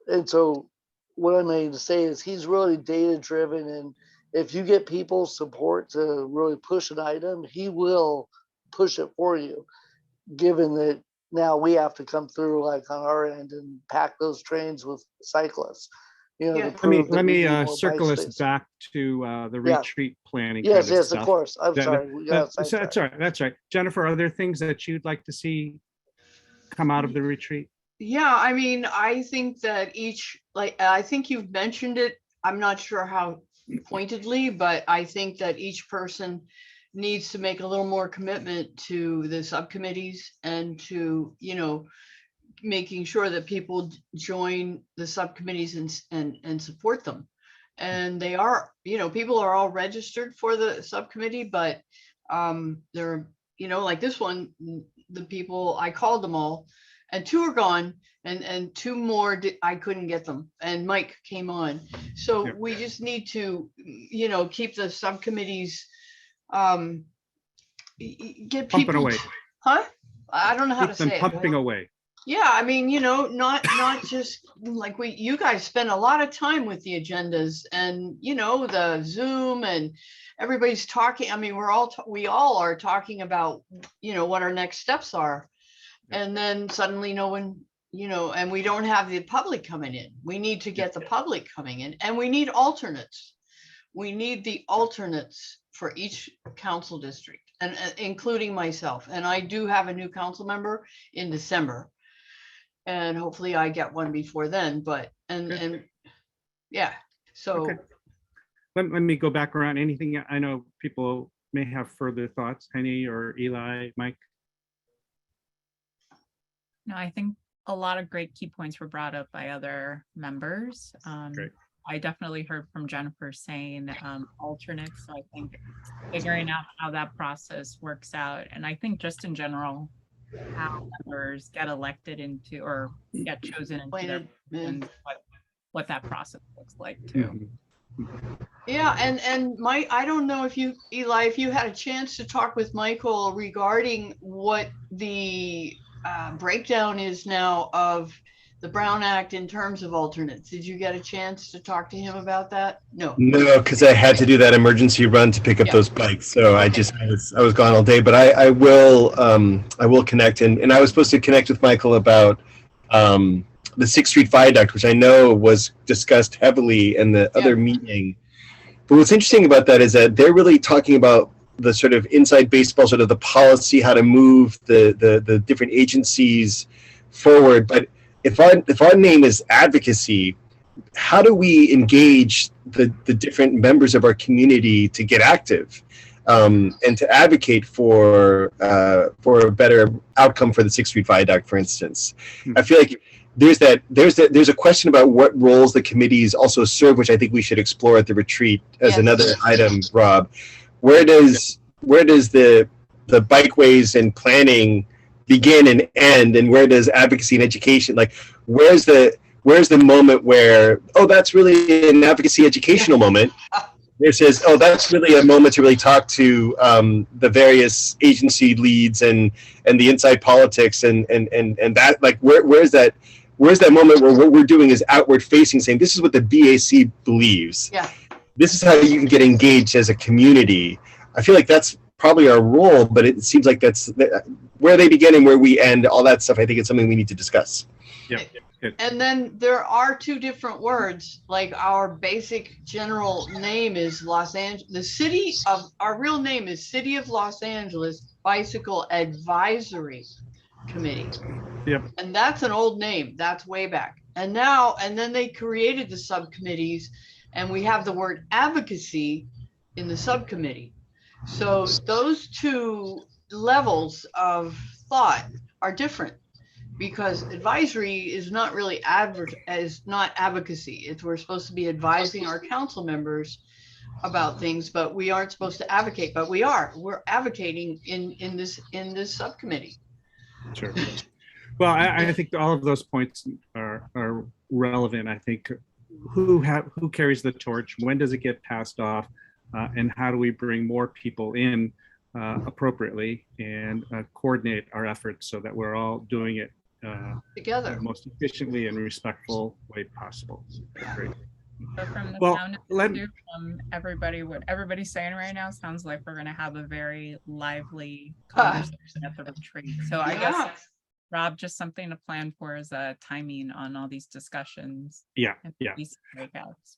And so what I'm going to say is he's really data-driven, and if you get people's support to really push an item, he will push it for you, given that now we have to come through like on our end and pack those trains with cyclists. Yeah. Let me circle us back to the Yeah. retreat planning. Yes, kind of yes, stuff. of course. I'm sorry. We got That's all right. That's right. Jennifer, are there things that you'd like to see come out of the retreat? Yeah, I mean, I think that I think you've mentioned it. I'm not sure how pointedly, but I think that each person needs to make a little more commitment to the subcommittees and to, making sure that people join the subcommittees and support them. And they are, people are all registered for the subcommittee, but they're, like this one, the people, I called them all, and 2 are gone, and 2 more I couldn't get them, and Mike came on. So Yeah. we just need to, keep the subcommittees, get Pumping people. away. Huh? I don't know how Keep to them say it. pumping away. Yeah, I mean, not just like you guys spend a lot of time with the agendas and, the Zoom, and everybody's talking. I mean, we all are talking about, what our next steps are. And then suddenly no one, and we don't have the public coming in. We need to get the public coming in, and we need alternates. We need the alternates for each council district, and including myself. And I do have a new council member in December. And hopefully I get one before then, and yeah, so. Okay. Let me go back around. Anything, I know people may have further thoughts, Penny or Eli, Mike? No, I think a lot of great key points were brought up by other members. Great. I definitely heard from Jennifer saying alternates. So I think figuring out how that process works out. And I think just in general, how members get elected into or get chosen into their positions, what that process looks like too. Yeah, and Mike, I don't know if Eli, if you had a chance to talk with Michael regarding what the breakdown is now of the Brown Act in terms of alternates. Did you get a chance to talk to him about that? No. No, because I had to do that emergency run to pick up Yeah. those bikes, so Okay. I was gone all day. But I will connect, and I was supposed to connect with Michael about the 6th Street Viaduct, which I know was discussed heavily in the other meeting. But what's interesting about that is that they're really talking about the sort of inside baseball, sort of the policy, how to move the different agencies forward. But if our name is advocacy, how do we engage the different members of our community to get active and to advocate for a better outcome for the 6th Street Viaduct, for instance? I feel like there's a question about what roles the committees also serve, which I think we should explore at the retreat as Yes. another item, Rob. Where does the bikeways and planning begin and end, and where does advocacy and education, like where's the moment where, oh, that's really an advocacy educational moment? It says, oh, that's really a moment to really talk to the various agency leads and the inside politics and that, like where's that moment where what we're doing is outward facing, saying this is what the BAC believes. Yeah. This is how you can get engaged as a community. I feel like that's probably our role, but it seems like that's where they begin and where we end, all that stuff. I think it's something we need to discuss. Yeah. Good. And then there are two different words, like our basic general name is Los Angeles. Our real name is City of Los Angeles Bicycle Advisory Committee. Yep. And that's an old name. That's way back. And then they created the subcommittees, and we have the word advocacy in the subcommittee. So those two levels of thought are different, because advisory is not really not advocacy. We're supposed to be advising our council members about things, but we aren't supposed to advocate. But we're advocating in this subcommittee. Sure. Well, I think all of those points are relevant. I think who carries the torch, when does it get passed off, and how do we bring more people in appropriately and coordinate our efforts so that we're all doing it Together. the most efficiently and respectful way possible. Great. So from the Well, sound of let- it, from everybody, what everybody's saying right now sounds like we're gonna have a very lively conversation at the retreat. So I guess, Yeah. Rob, just something to plan for is a timing on all these discussions. Yeah, and yeah. these breakouts.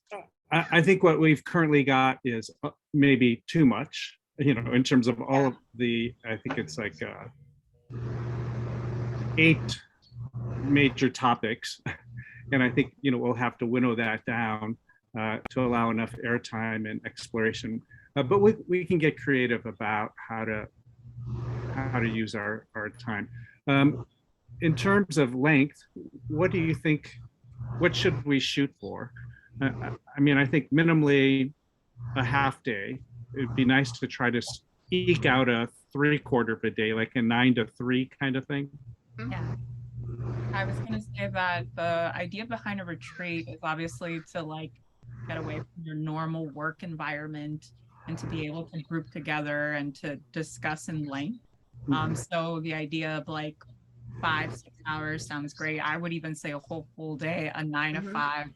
I think what we've currently got is maybe too much, in terms of all of the, I think it's like 8 major topics. And I think, we'll have to winnow that down to allow enough airtime and exploration. But we can get creative about how to use our time. In terms of length, what do you think, what should we shoot for? I think minimally a half day. It'd be nice to try to eke out a 3/4 of a day, like a 9 to 3 kind of thing. Yeah. I was gonna say that the idea behind a retreat is obviously to get away from your normal work environment and to be able to group together and to discuss in length. So the idea of 5-6 hours sounds great. I would even say a whole full day, a 9 to 5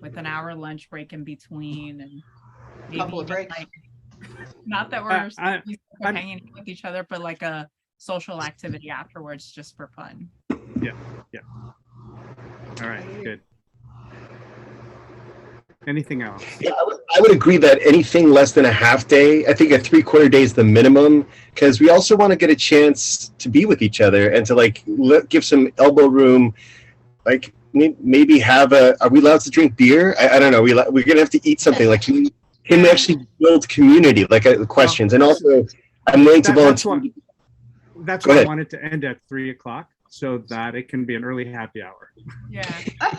with an hour lunch break in between, and maybe Couple of even, breaks. not that we're I'm- hanging with each other, but like a social activity afterwards just for fun. All right, good. Anything else? Yeah, I would agree that anything less than a half day, I think a 3/4 day is the minimum, because we also want to get a chance to be with each other and to give some elbow room, maybe have are we allowed to drink beer? I don't know. We're going to have to eat something. Can we actually build community, questions? And also, I'm willing to volunteer. That's Go why I ahead. wanted to end at 3 o'clock so that it can be an early happy hour. Yeah.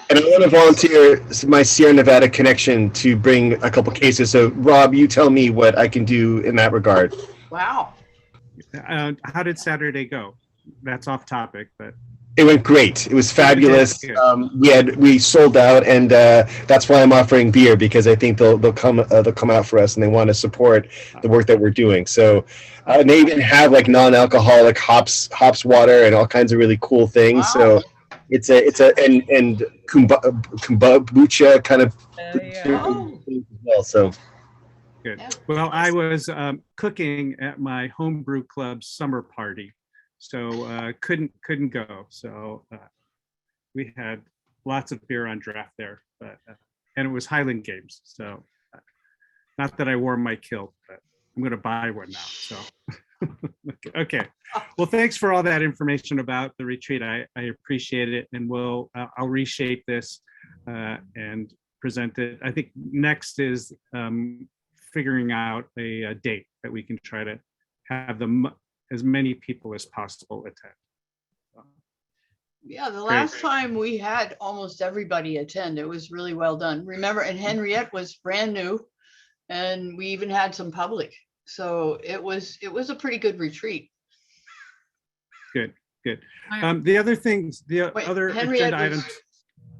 And I want to volunteer my Sierra Nevada connection to bring a couple cases. So, Rob, you tell me what I can do in that regard. Wow. How did Saturday go? That's off topic, but It went great. It was fabulous. Good. We sold out, and that's why I'm offering beer, because I think they'll come out for us, and they want to support the work that we're doing. So they even have non-alcoholic hops water and all kinds of really cool things. Wow. So It's and kombucha kind of Yeah. Oh. as well. So Good. Yeah. Well, I was cooking at my homebrew club summer party, so couldn't go. So we had lots of beer on draft there, but and it was Highland Games. So not that I wore my kilt, but I'm going to buy one now. So okay. Well, thanks for all that information about the retreat. I appreciate it, and I'll reshape this and present it. I think next is figuring out a date that we can try to have as many people as possible attend. Yeah, the last time we had almost everybody attend. It was really well done. Remember, and Henriette was brand new, and we even had some public. So it was a pretty good retreat. Good. The other things, Wait, other Henriette agenda items.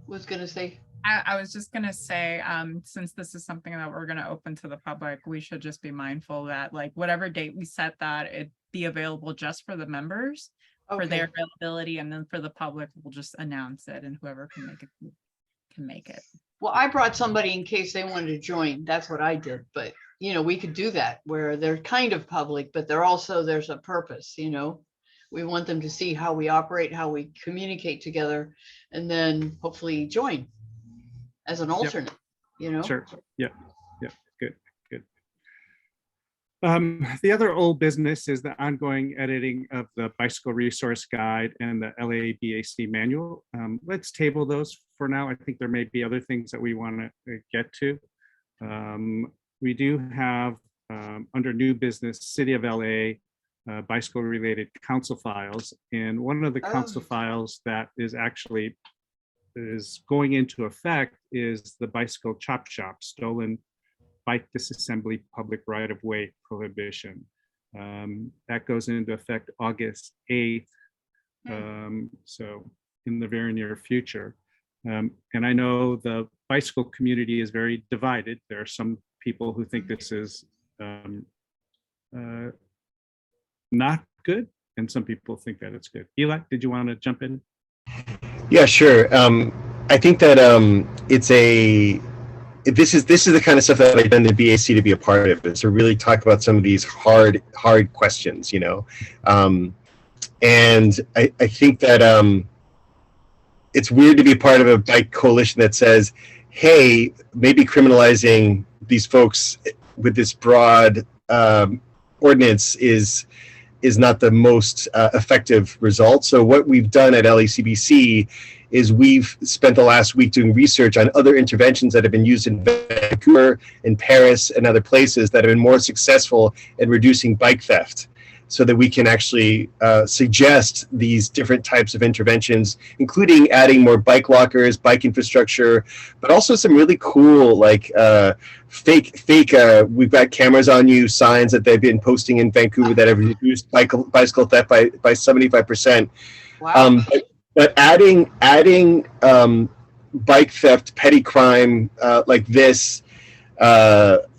was gonna say, I was just gonna say, since this is something that we're gonna open to the public, we should just be mindful that like whatever date we set that it be available just for the members for okay, their availability, and then for the public, we'll just announce it and whoever can make it. well, I brought somebody in case they wanted to join. That's what I did, but you know, we could do that where they're kind of public, but there's a purpose, you know. We want them to see how we operate, how we communicate together, and then hopefully join as an alternate, you know? Sure. Yeah. Good. The other old business is the ongoing editing of the bicycle resource guide and the LABAC manual. Let's table those for now. I think there may be other things that we want to get to. We do have under new business, City of LA, bicycle related council files. And one of the council files that is going into effect is the bicycle chop shop, stolen bike disassembly public right of way prohibition. That goes into effect August 8th. So in the very near future. And I know the bicycle community is very divided. There are some people who think this is not good, and some people think that it's good. Eli, did you want to jump in? yeah, sure. I think that this is the kind of stuff that I've done the BAC to be a part of, is to really talk about some of these hard questions, you know. And I think that it's weird to be part of a bike coalition that says, hey, maybe criminalizing these folks with this broad ordinance is not the most effective result. So what we've done at LACBC is we've spent the last week doing research on other interventions that have been used in Vancouver, in Paris, and other places that have been more successful in reducing bike theft, so that we can actually suggest these different types of interventions, including adding more bike lockers, bike infrastructure, but also some really cool, like fake we've got cameras on you signs that they've been posting in Vancouver that have reduced bicycle theft by 75%. Wow. But adding bike theft, petty crime like this,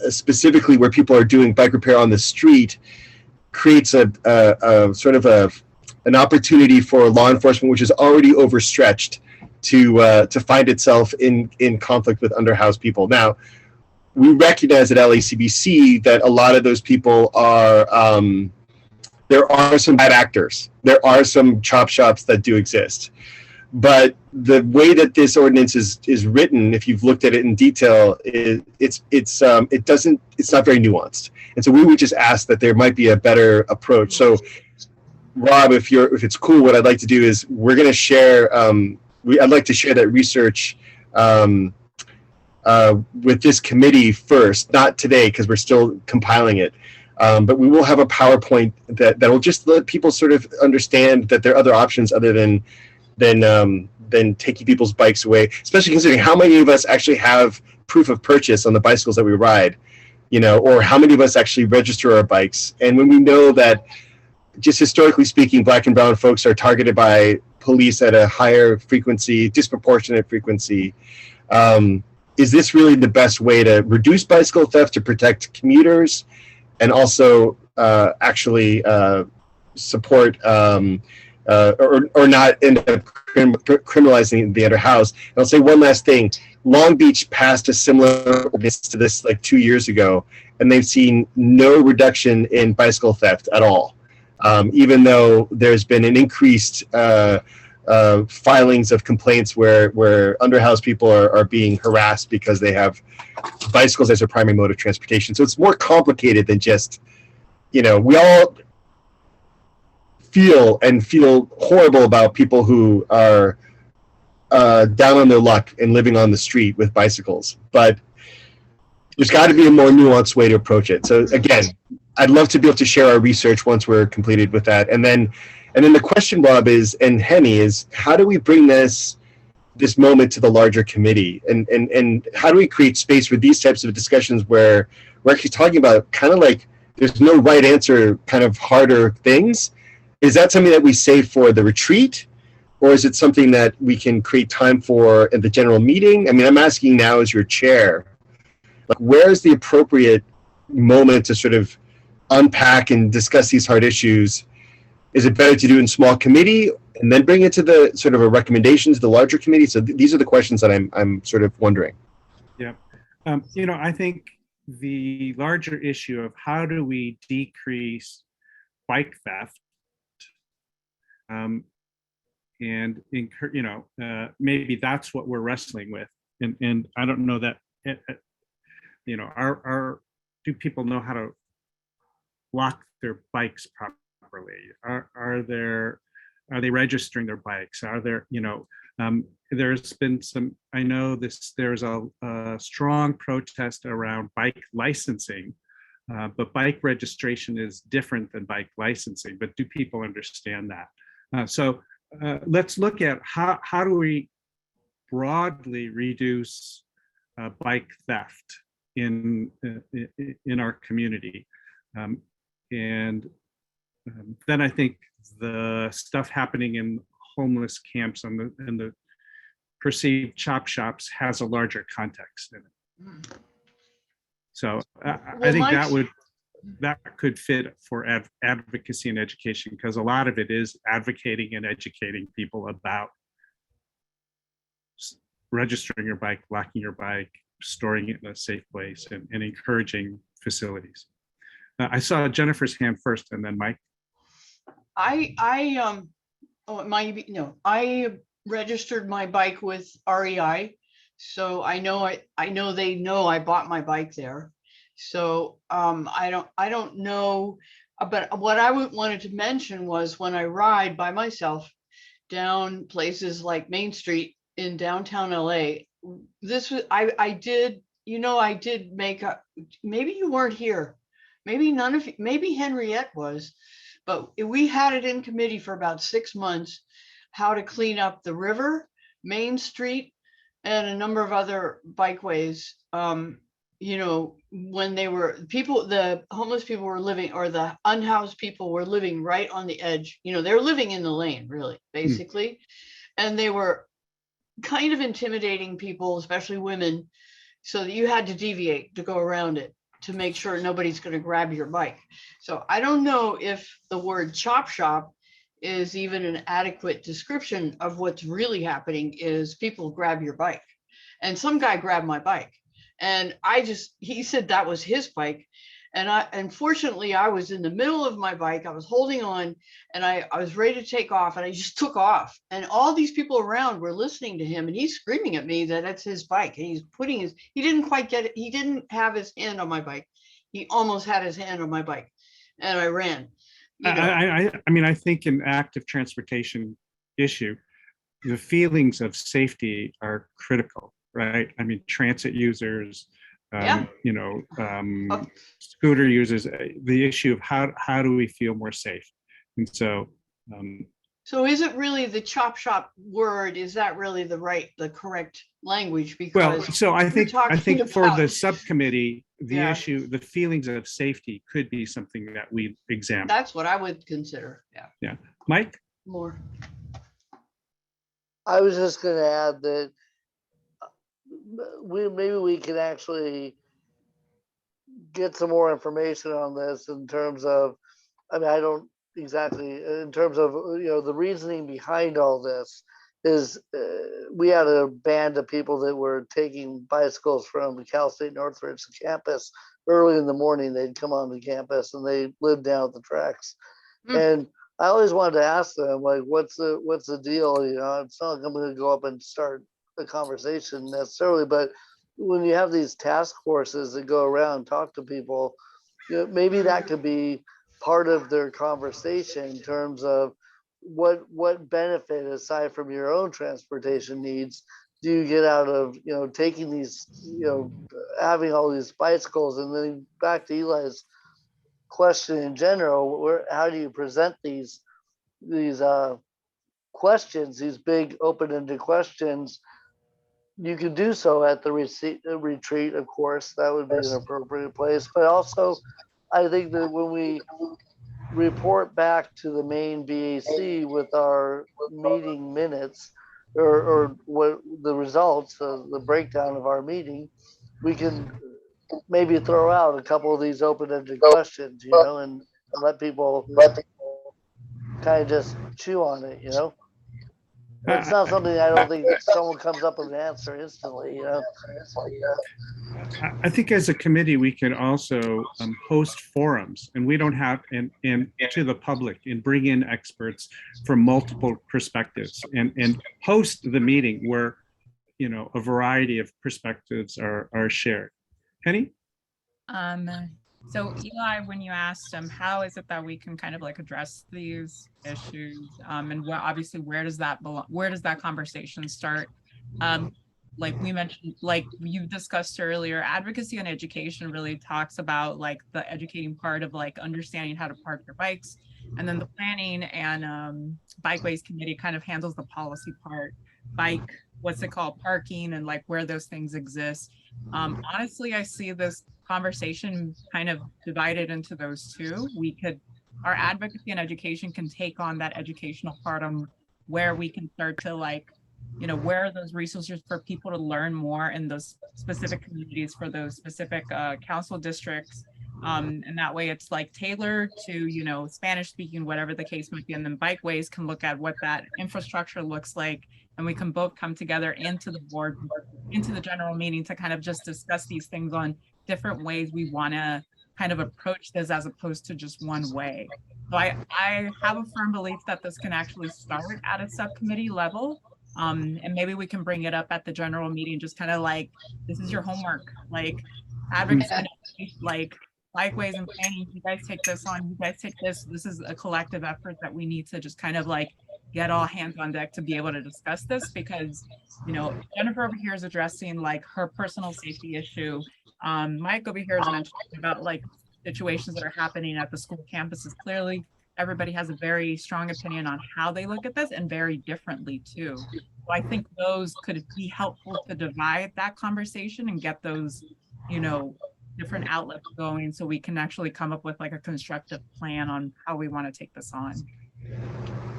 specifically where people are doing bike repair on the street, creates a sort of an opportunity for law enforcement, which is already overstretched, to find itself in conflict with underhoused people. Now, we recognize at LACBC that a lot of those people are there are some bad actors. There are some chop shops that do exist. But the way that this ordinance is written, if you've looked at it in detail, it's not very nuanced. And so we would just ask that there might be a better approach. So, Rob, if it's cool, what I'd like to do is we're going to share. I'd like to share that research with this committee first, not today because we're still compiling it. But we will have a PowerPoint that will just let people sort of understand that there are other options other than taking people's bikes away, especially considering how many of us actually have proof of purchase on the bicycles that we ride, you know, or how many of us actually register our bikes. And when we know that, just historically speaking, Black and brown folks are targeted by police at a higher frequency, disproportionate frequency, is this really the best way to reduce bicycle theft, to protect commuters, and also actually support or not end up criminalizing the other house. And I'll say one last thing. Long Beach passed a similar ordinance to this like 2 years ago, and they've seen no reduction in bicycle theft at all, even though there's been an increased filings of complaints where underhoused people are being harassed because they have bicycles as their primary mode of transportation. So it's more complicated than just, we all feel horrible about people who are down on their luck and living on the street with bicycles, but there's got to be a more nuanced way to approach it. So again, I'd love to be able to share our research once we're completed with that. And then the question, Bob, and Henny, is how do we bring this moment to the larger committee? And how do we create space for these types of discussions where we're actually talking about kind of like there's no right answer, kind of harder things? Is that something that we save for the retreat? Or is it something that we can create time for at the general meeting? I mean, I'm asking now as your chair, like, where's the appropriate moment to sort of unpack and discuss these hard issues? Is it better to do in small committee and then bring it to the sort of a recommendation to the larger committee? So these are the questions that I'm sort of wondering. Yeah. I think the larger issue of how do we decrease bike theft, and maybe that's what we're wrestling with. And I don't know that, do people know how to lock their bikes properly? Are they registering their bikes? Are there, there's been some, I know there's a strong protest around bike licensing, but bike registration is different than bike licensing, but do people understand that? So let's look at how do we broadly reduce bike theft in our community, and then I think the stuff happening in homeless camps and the perceived chop shops has a larger context in it. So I think that could fit for advocacy and education, because a lot of it is advocating and educating people about registering your bike, locking your bike, storing it in a safe place, and encouraging facilities. I saw Jennifer's hand first, and then Mike. I registered my bike with REI, so I know they know I bought my bike there. So I don't know, but what I wanted to mention was when I ride by myself down places like Main Street in downtown LA, this was I did make a, maybe you weren't here, maybe none of you, maybe Henriette was, but we had it in committee for about 6 months, how to clean up the river, Main Street, and a number of other bikeways. When the homeless people were living, or the unhoused people were living right on the edge, they're living in the lane, really, basically. And they were kind of intimidating people, especially women, so that you had to deviate to go around it to make sure nobody's going to grab your bike. So I don't know if the word chop shop is even an adequate description of what's really happening. Is people grab your bike, and some guy grabbed my bike, and he said that was his bike. And unfortunately, I was in the middle of my bike. I was holding on, and I was ready to take off, and I just took off. And all these people around were listening to him, and he's screaming at me that it's his bike. And he's he didn't quite get it. He didn't have his hand on my bike. He almost had his hand on my bike, and I ran. I think an active transportation issue, the feelings of safety are critical, right? I mean, transit users, scooter users, the issue of how do we feel more safe? And so so is it really the chop shop word, is that really the correct language? Because so I think for the about subcommittee, the issue, the feelings of safety could be something that we examine. That's what I would consider. Yeah. Mike? More. I was just going to add that maybe we can actually get some more information on this in terms of, I mean, I don't, exactly. In terms of, the reasoning behind all this is we had a band of people that were taking bicycles from Cal State Northridge campus early in the morning. They'd come on the campus and they lived down at the tracks. And I always wanted to ask them, like, what's the deal? It's not like I'm going to go up and start a conversation necessarily, but when you have these task forces that go around and talk to people, maybe that could be part of their conversation in terms of what benefit, aside from your own transportation needs, do you get out of taking these, having all these bicycles. And then back to Eli's question in general, how do you present these questions, these big open-ended questions? You can do so at the retreat, of course. That would be an appropriate place. But also, I think that when we report back to the main BAC with our meeting minutes, or what the results, the breakdown of our meeting, we can maybe throw out a couple of these open-ended questions, and let people kind of just chew on it, It's not something I don't think someone comes up with an answer instantly, I think as a committee, we could also host forums, and we don't have, and to the public, and bring in experts from multiple perspectives, and host the meeting where, a variety of perspectives are shared. Penny? So Eli, when you asked how is it that we can kind of like address these issues, and obviously where does that belong? Where does that conversation start? Like we mentioned, like you discussed earlier, advocacy and education really talks about like the educating part of like understanding how to park your bikes, and then the planning and bikeways committee kind of handles the policy part, parking, and like where those things exist. Honestly, I see this conversation kind of divided into those two. Our advocacy and education can take on that educational part on where we can start to like, where are those resources for people to learn more in those specific communities for those specific council districts. And that way it's like tailored to, Spanish speaking, whatever the case might be. And then bikeways can look at what that infrastructure looks like. And we can both come together into the board, into the general meeting to kind of just discuss these things on different ways we want to kind of approach this as opposed to just one way. So I have a firm belief that this can actually start at a subcommittee level. And maybe we can bring it up at the general meeting, just kind of like, this is your homework, like advocacy, like bikeways and planning, you guys take this on, you guys take this. This is a collective effort that we need to just kind of like get all hands on deck to be able to discuss this, because, Jennifer over here is addressing like her personal safety issue. Mike over here is mentioning about like situations that are happening at the school campuses. Clearly, everybody has a very strong opinion on how they look at this, and very differently too. So I think those could be helpful to divide that conversation and get those, different outlets going, so we can actually come up with like a constructive plan on how we want to take this on.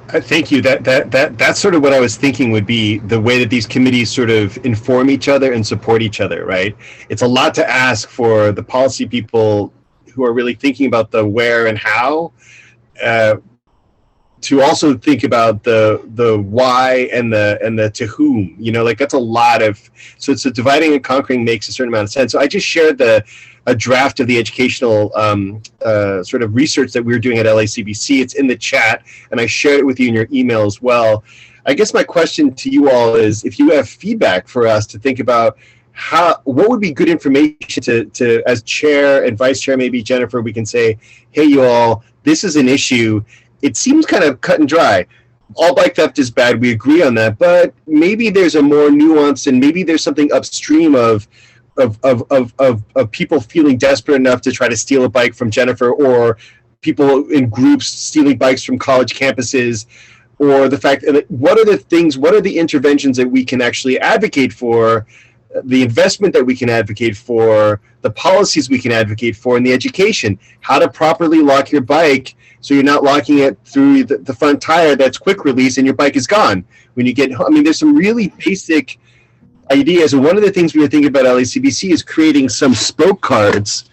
Thank you. That's sort of what I was thinking would be the way that these committees sort of inform each other and support each other, right? It's a lot to ask for the policy people who are really thinking about the where and how, to also think about the why and the to whom, like that's a lot of, so dividing and conquering makes a certain amount of sense. So I just shared a draft of the educational sort of research that we're doing at LACBC. It's in the chat, and I shared it with you in your email as well. I guess my question to you all is, if you have feedback for us to think about what would be good information to as chair and vice chair, maybe Jennifer, we can say, hey, you all, this is an issue. It seems kind of cut and dry. All bike theft is bad. We agree on that, but maybe there's a more nuanced, and maybe there's something upstream of people feeling desperate enough to try to steal a bike from Jennifer, or people in groups stealing bikes from college campuses, or the fact that what are the interventions that we can actually advocate for, the investment that we can advocate for, the policies we can advocate for, and the education, how to properly lock your bike so you're not locking it through the front tire that's quick release and your bike is gone when you get home. I mean, there's some really basic ideas. And one of the things we were thinking about LACBC is creating some spoke cards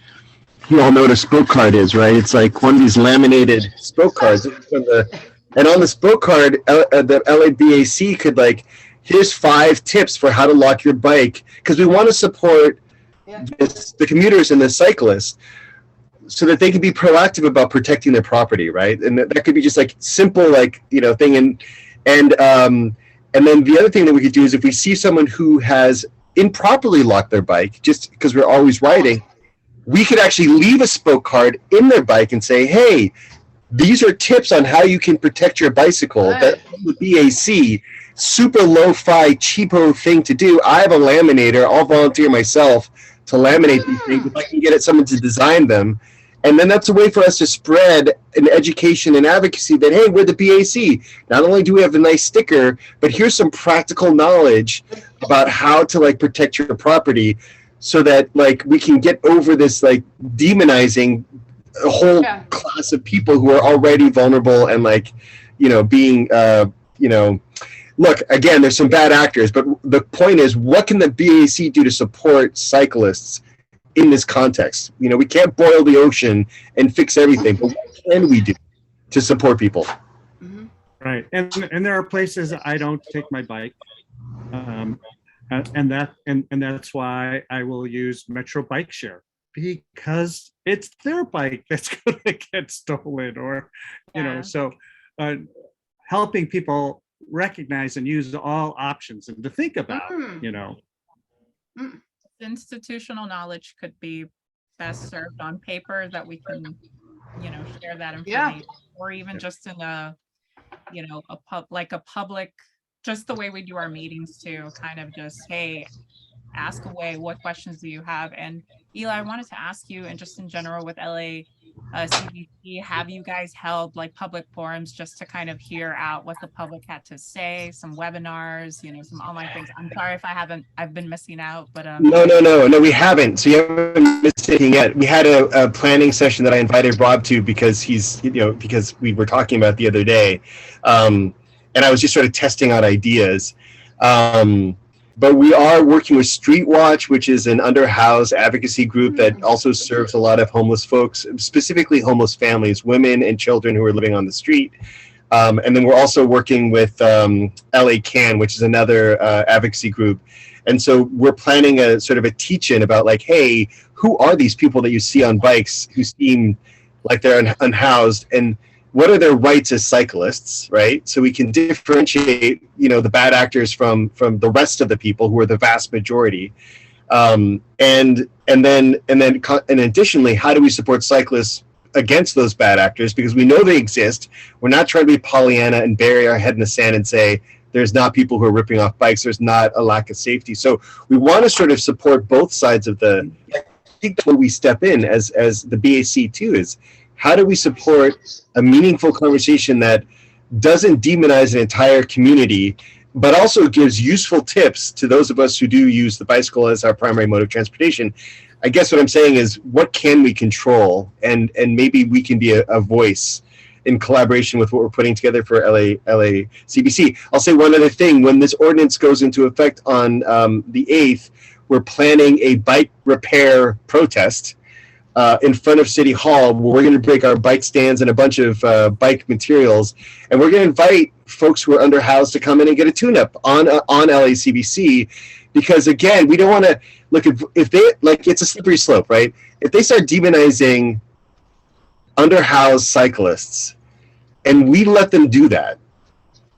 you all know what a spoke card is, right? It's like one of these laminated spoke cards. And on the spoke card, the LABAC could like, here's 5 tips for how to lock your bike, because we want to support Yeah. the commuters and the cyclists so that they can be proactive about protecting their property, right? And that could be just like simple, like, thing. And then the other thing that we could do is if we see someone who has improperly locked their bike, just because we're always riding, we could actually leave a spoke card in their bike and say, hey, these are tips on how you can protect your bicycle. Right. That would be BAC, super lo-fi, cheapo thing to do. I have a laminator. I'll volunteer myself to laminate these things if I can get someone to design them. And then that's a way for us to spread an education and advocacy that, hey, we're the BAC. Not only do we have a nice sticker, but here's some practical knowledge about how to like protect your property so that like we can get over this like demonizing a whole Yeah. class of people who are already vulnerable and like, being, look, again, there's some bad actors, but the point is, what can the BAC do to support cyclists in this context? We can't boil the ocean and fix everything, but what can we do to support people? Mhm. Right, and there are places I don't take my bike, and that's why I will use Metro Bike Share, because it's their bike that's going to get stolen, or Yeah. so helping people recognize and use all options and to think about, Institutional knowledge could be best served on paper that we can, share that Yeah. information, or even just in a public, just the way we do our meetings too, kind of just, hey, ask away, what questions do you have? And Eli, I wanted to ask you, and just in general with LA CBC, have you guys held like public forums just to kind of hear out what the public had to say, some webinars, some online things? I'm sorry if I've been missing out, but No, we haven't. So you haven't missed anything yet. We had a planning session that I invited Rob to because because we were talking about it the other day. And I was just sort of testing out ideas. But we are working with Street Watch, which is an underhoused advocacy group that also serves a lot of homeless folks, specifically homeless families, women and children who are living on the street. And then we're also working with LA CAN, which is another advocacy group. And so we're planning a sort of a teach-in about like, hey, who are these people that you see on bikes who seem like they're unhoused, and what are their rights as cyclists, right? So we can differentiate, the bad actors from the rest of the people who are the vast majority. And additionally, how do we support cyclists against those bad actors? Because we know they exist. We're not trying to be Pollyanna and bury our head in the sand and say, there's not people who are ripping off bikes. There's not a lack of safety. So we want to sort of support both sides of I think that's where we step in as the BAC too, is how do we support a meaningful conversation that doesn't demonize an entire community, but also gives useful tips to those of us who do use the bicycle as our primary mode of transportation. I guess what I'm saying is, what can we control? And maybe we can be a voice in collaboration with what we're putting together for LA CBC. I'll say one other thing. When this ordinance goes into effect on the 8th, we're planning a bike repair protest in front of City Hall, where we're going to break our bike stands and a bunch of bike materials, and we're going to invite folks who are underhoused to come in and get a tune-up on LACBC, because again, we don't want to look if they like, it's a slippery slope, right? If they start demonizing underhoused cyclists, and we let them do that,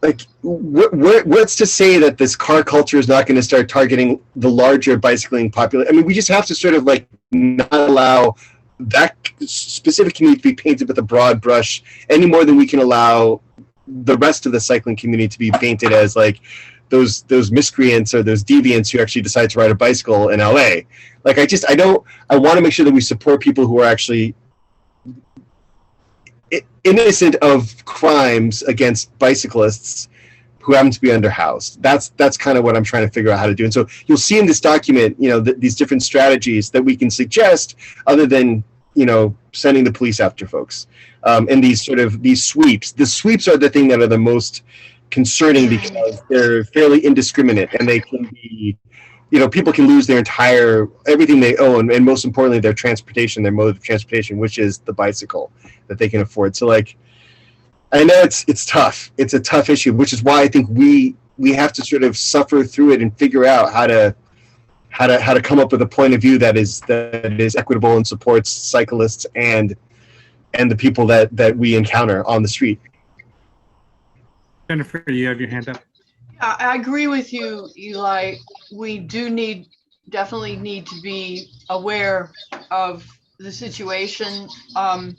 like what's to say that this car culture is not going to start targeting the larger bicycling population? I mean, we just have to sort of like not allow that specific community to be painted with a broad brush any more than we can allow the rest of the cycling community to be painted as like those miscreants or those deviants who actually decide to ride a bicycle in LA. Like I want to make sure that we support people who are actually innocent of crimes against bicyclists who happen to be underhoused. That's kind of what I'm trying to figure out how to do. And so you'll see in this document, these different strategies that we can suggest other than, sending the police after folks. And these sweeps. The sweeps are the thing that are the most concerning because they're fairly indiscriminate, and they can be people can lose their entire, everything they own, and most importantly, their transportation, their mode of transportation, which is the bicycle that they can afford. So like, I know it's tough. It's a tough issue, which is why I think we have to sort of suffer through it and figure out how to come up with a point of view that is equitable and supports cyclists and the people that we encounter on the street. Jennifer, you have your hand up. I agree with you, Eli. We do definitely need to be aware of the situation, and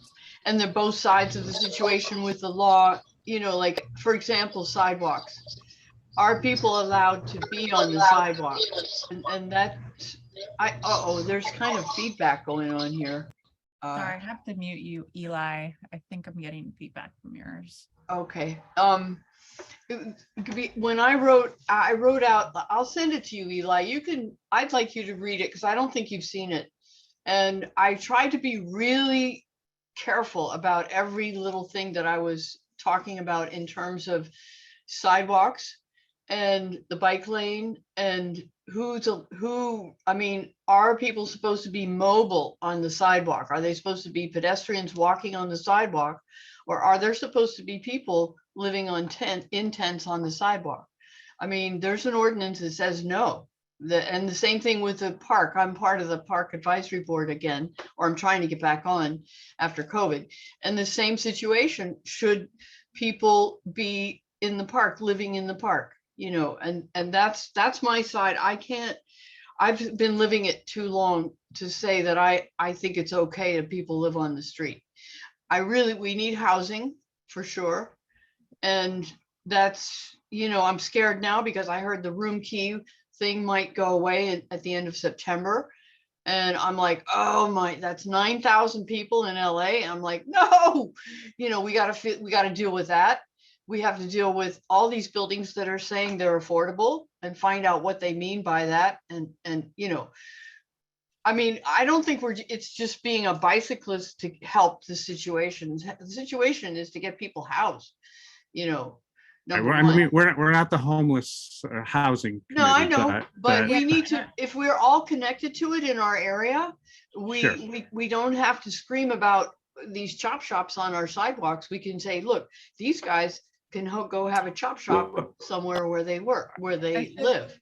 they're both sides of the situation with the law. Like, for example, sidewalks. Are people allowed to be on the sidewalk? And that, there's kind of feedback going on here. Sorry, I have to mute you, Eli. I think I'm getting feedback from yours. Okay. When I wrote out, I'll send it to you, Eli. I'd like you to read it because I don't think you've seen it. And I tried to be really careful about every little thing that I was talking about in terms of sidewalks and the bike lane and are people supposed to be mobile on the sidewalk? Are they supposed to be pedestrians walking on the sidewalk? Or are there supposed to be people living in tents on the sidewalk? There's an ordinance that says no. And the same thing with the park. I'm part of the park advisory board again, or I'm trying to get back on after COVID. And the same situation, should people be in the park, living in the park? And that's my side. I've been living it too long to say that I think it's okay if people live on the street. We need housing for sure. And that's, I'm scared now because I heard the room key thing might go away at the end of September. And I'm like, oh that's 9,000 people in LA. I'm like, no, we got to deal with that. We have to deal with all these buildings that are saying they're affordable and find out what they mean by that. And I don't think it's just being a bicyclist to help the situation. The situation is to get people housed, We're not the homeless housing. No, I committee, know, but we need to, if we're all connected to it in our area, we don't have to scream about these chop shops on our sidewalks. We can say, look, these guys can go have a chop shop somewhere where they live.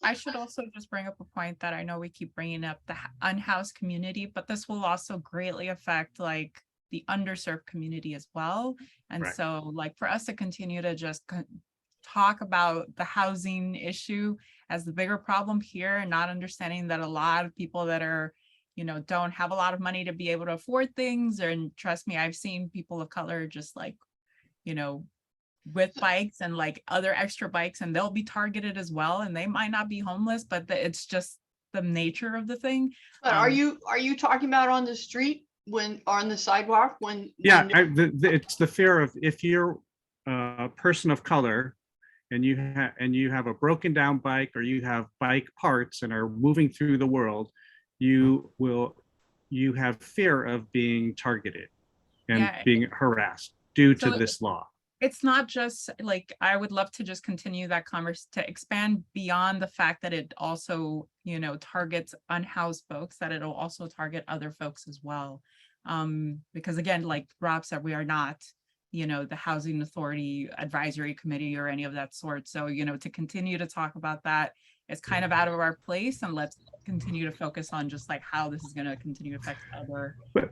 I should also just bring up a point that I know we keep bringing up, the unhoused community, but this will also greatly affect like the underserved community as well. And Right. So like for us to continue to just talk about the housing issue as the bigger problem here, and not understanding that a lot of people that are, don't have a lot of money to be able to afford things. And trust me, I've seen people of color just like, with bikes and like other extra bikes, and they'll be targeted as well. And they might not be homeless, but it's just the nature of the thing. But are you talking about on the street on the sidewalk It's the fear of, if you're a person of color and you have a broken down bike, or you have bike parts and are moving through the world, you have fear of being targeted and being harassed due to this law. It's not just like, I would love to just continue that conversation to expand beyond the fact that it also, targets unhoused folks, that it'll also target other folks as well. Because again, like Rob said, we are not, the Housing Authority Advisory Committee or any of that sort. So, to continue to talk about that is kind of out of our place, and let's continue to focus on just like how this is going to continue to affect other. But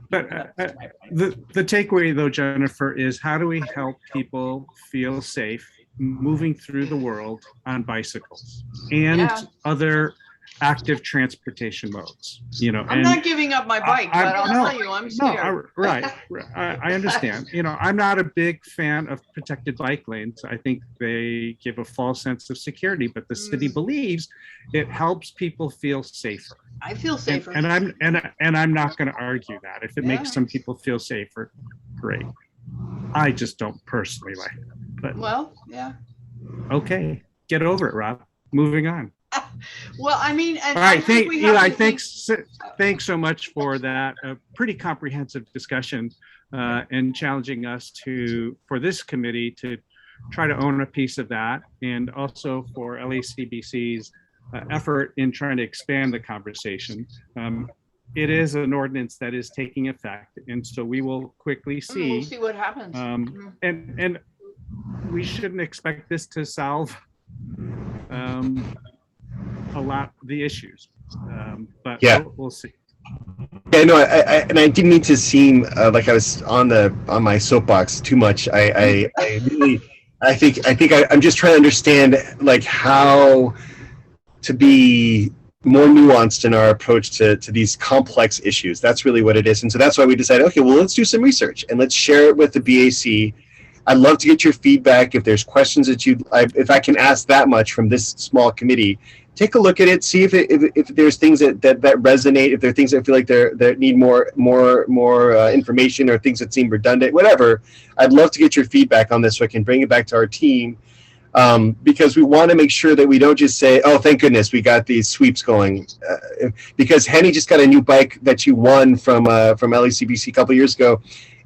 the takeaway though, Jennifer, is how do we help people feel safe moving through the world on bicycles and other active transportation modes? I'm not giving up my bike, but I'll tell you, I'm scared. Right. I understand. I'm not a big fan of protected bike lanes. I think they give a false sense of security, but the city believes it helps people feel safer. I feel safer. And I'm not going to argue that. If it makes some people feel safer, great. I just don't personally like it. But okay, get over it, Rob. Moving on. Well, all right. Eli, thanks so much for that pretty comprehensive discussion and challenging us for this committee to try to own a piece of that, and also for LACBC's effort in trying to expand the conversation. It is an ordinance that is taking effect, and so we will quickly We'll see. see what happens. And we shouldn't expect this to solve a lot of the issues, but Yeah. we'll see. Yeah, no, and I didn't mean to seem like I was on my soapbox too much. I really, I'm just trying to understand like how to be more nuanced in our approach to these complex issues. That's really what it is, and so that's why we decided, okay, well, let's do some research and let's share it with the BAC. I'd love to get your feedback if there's questions that if I can ask that much from this small committee. Take a look at it, see if there's things that resonate, if there are things that feel like that need more information, or things that seem redundant, whatever. I'd love to get your feedback on this so I can bring it back to our team, because we want to make sure that we don't just say, oh, thank goodness we got these sweeps going, because Henny just got a new bike that she won from LACBC a couple years ago,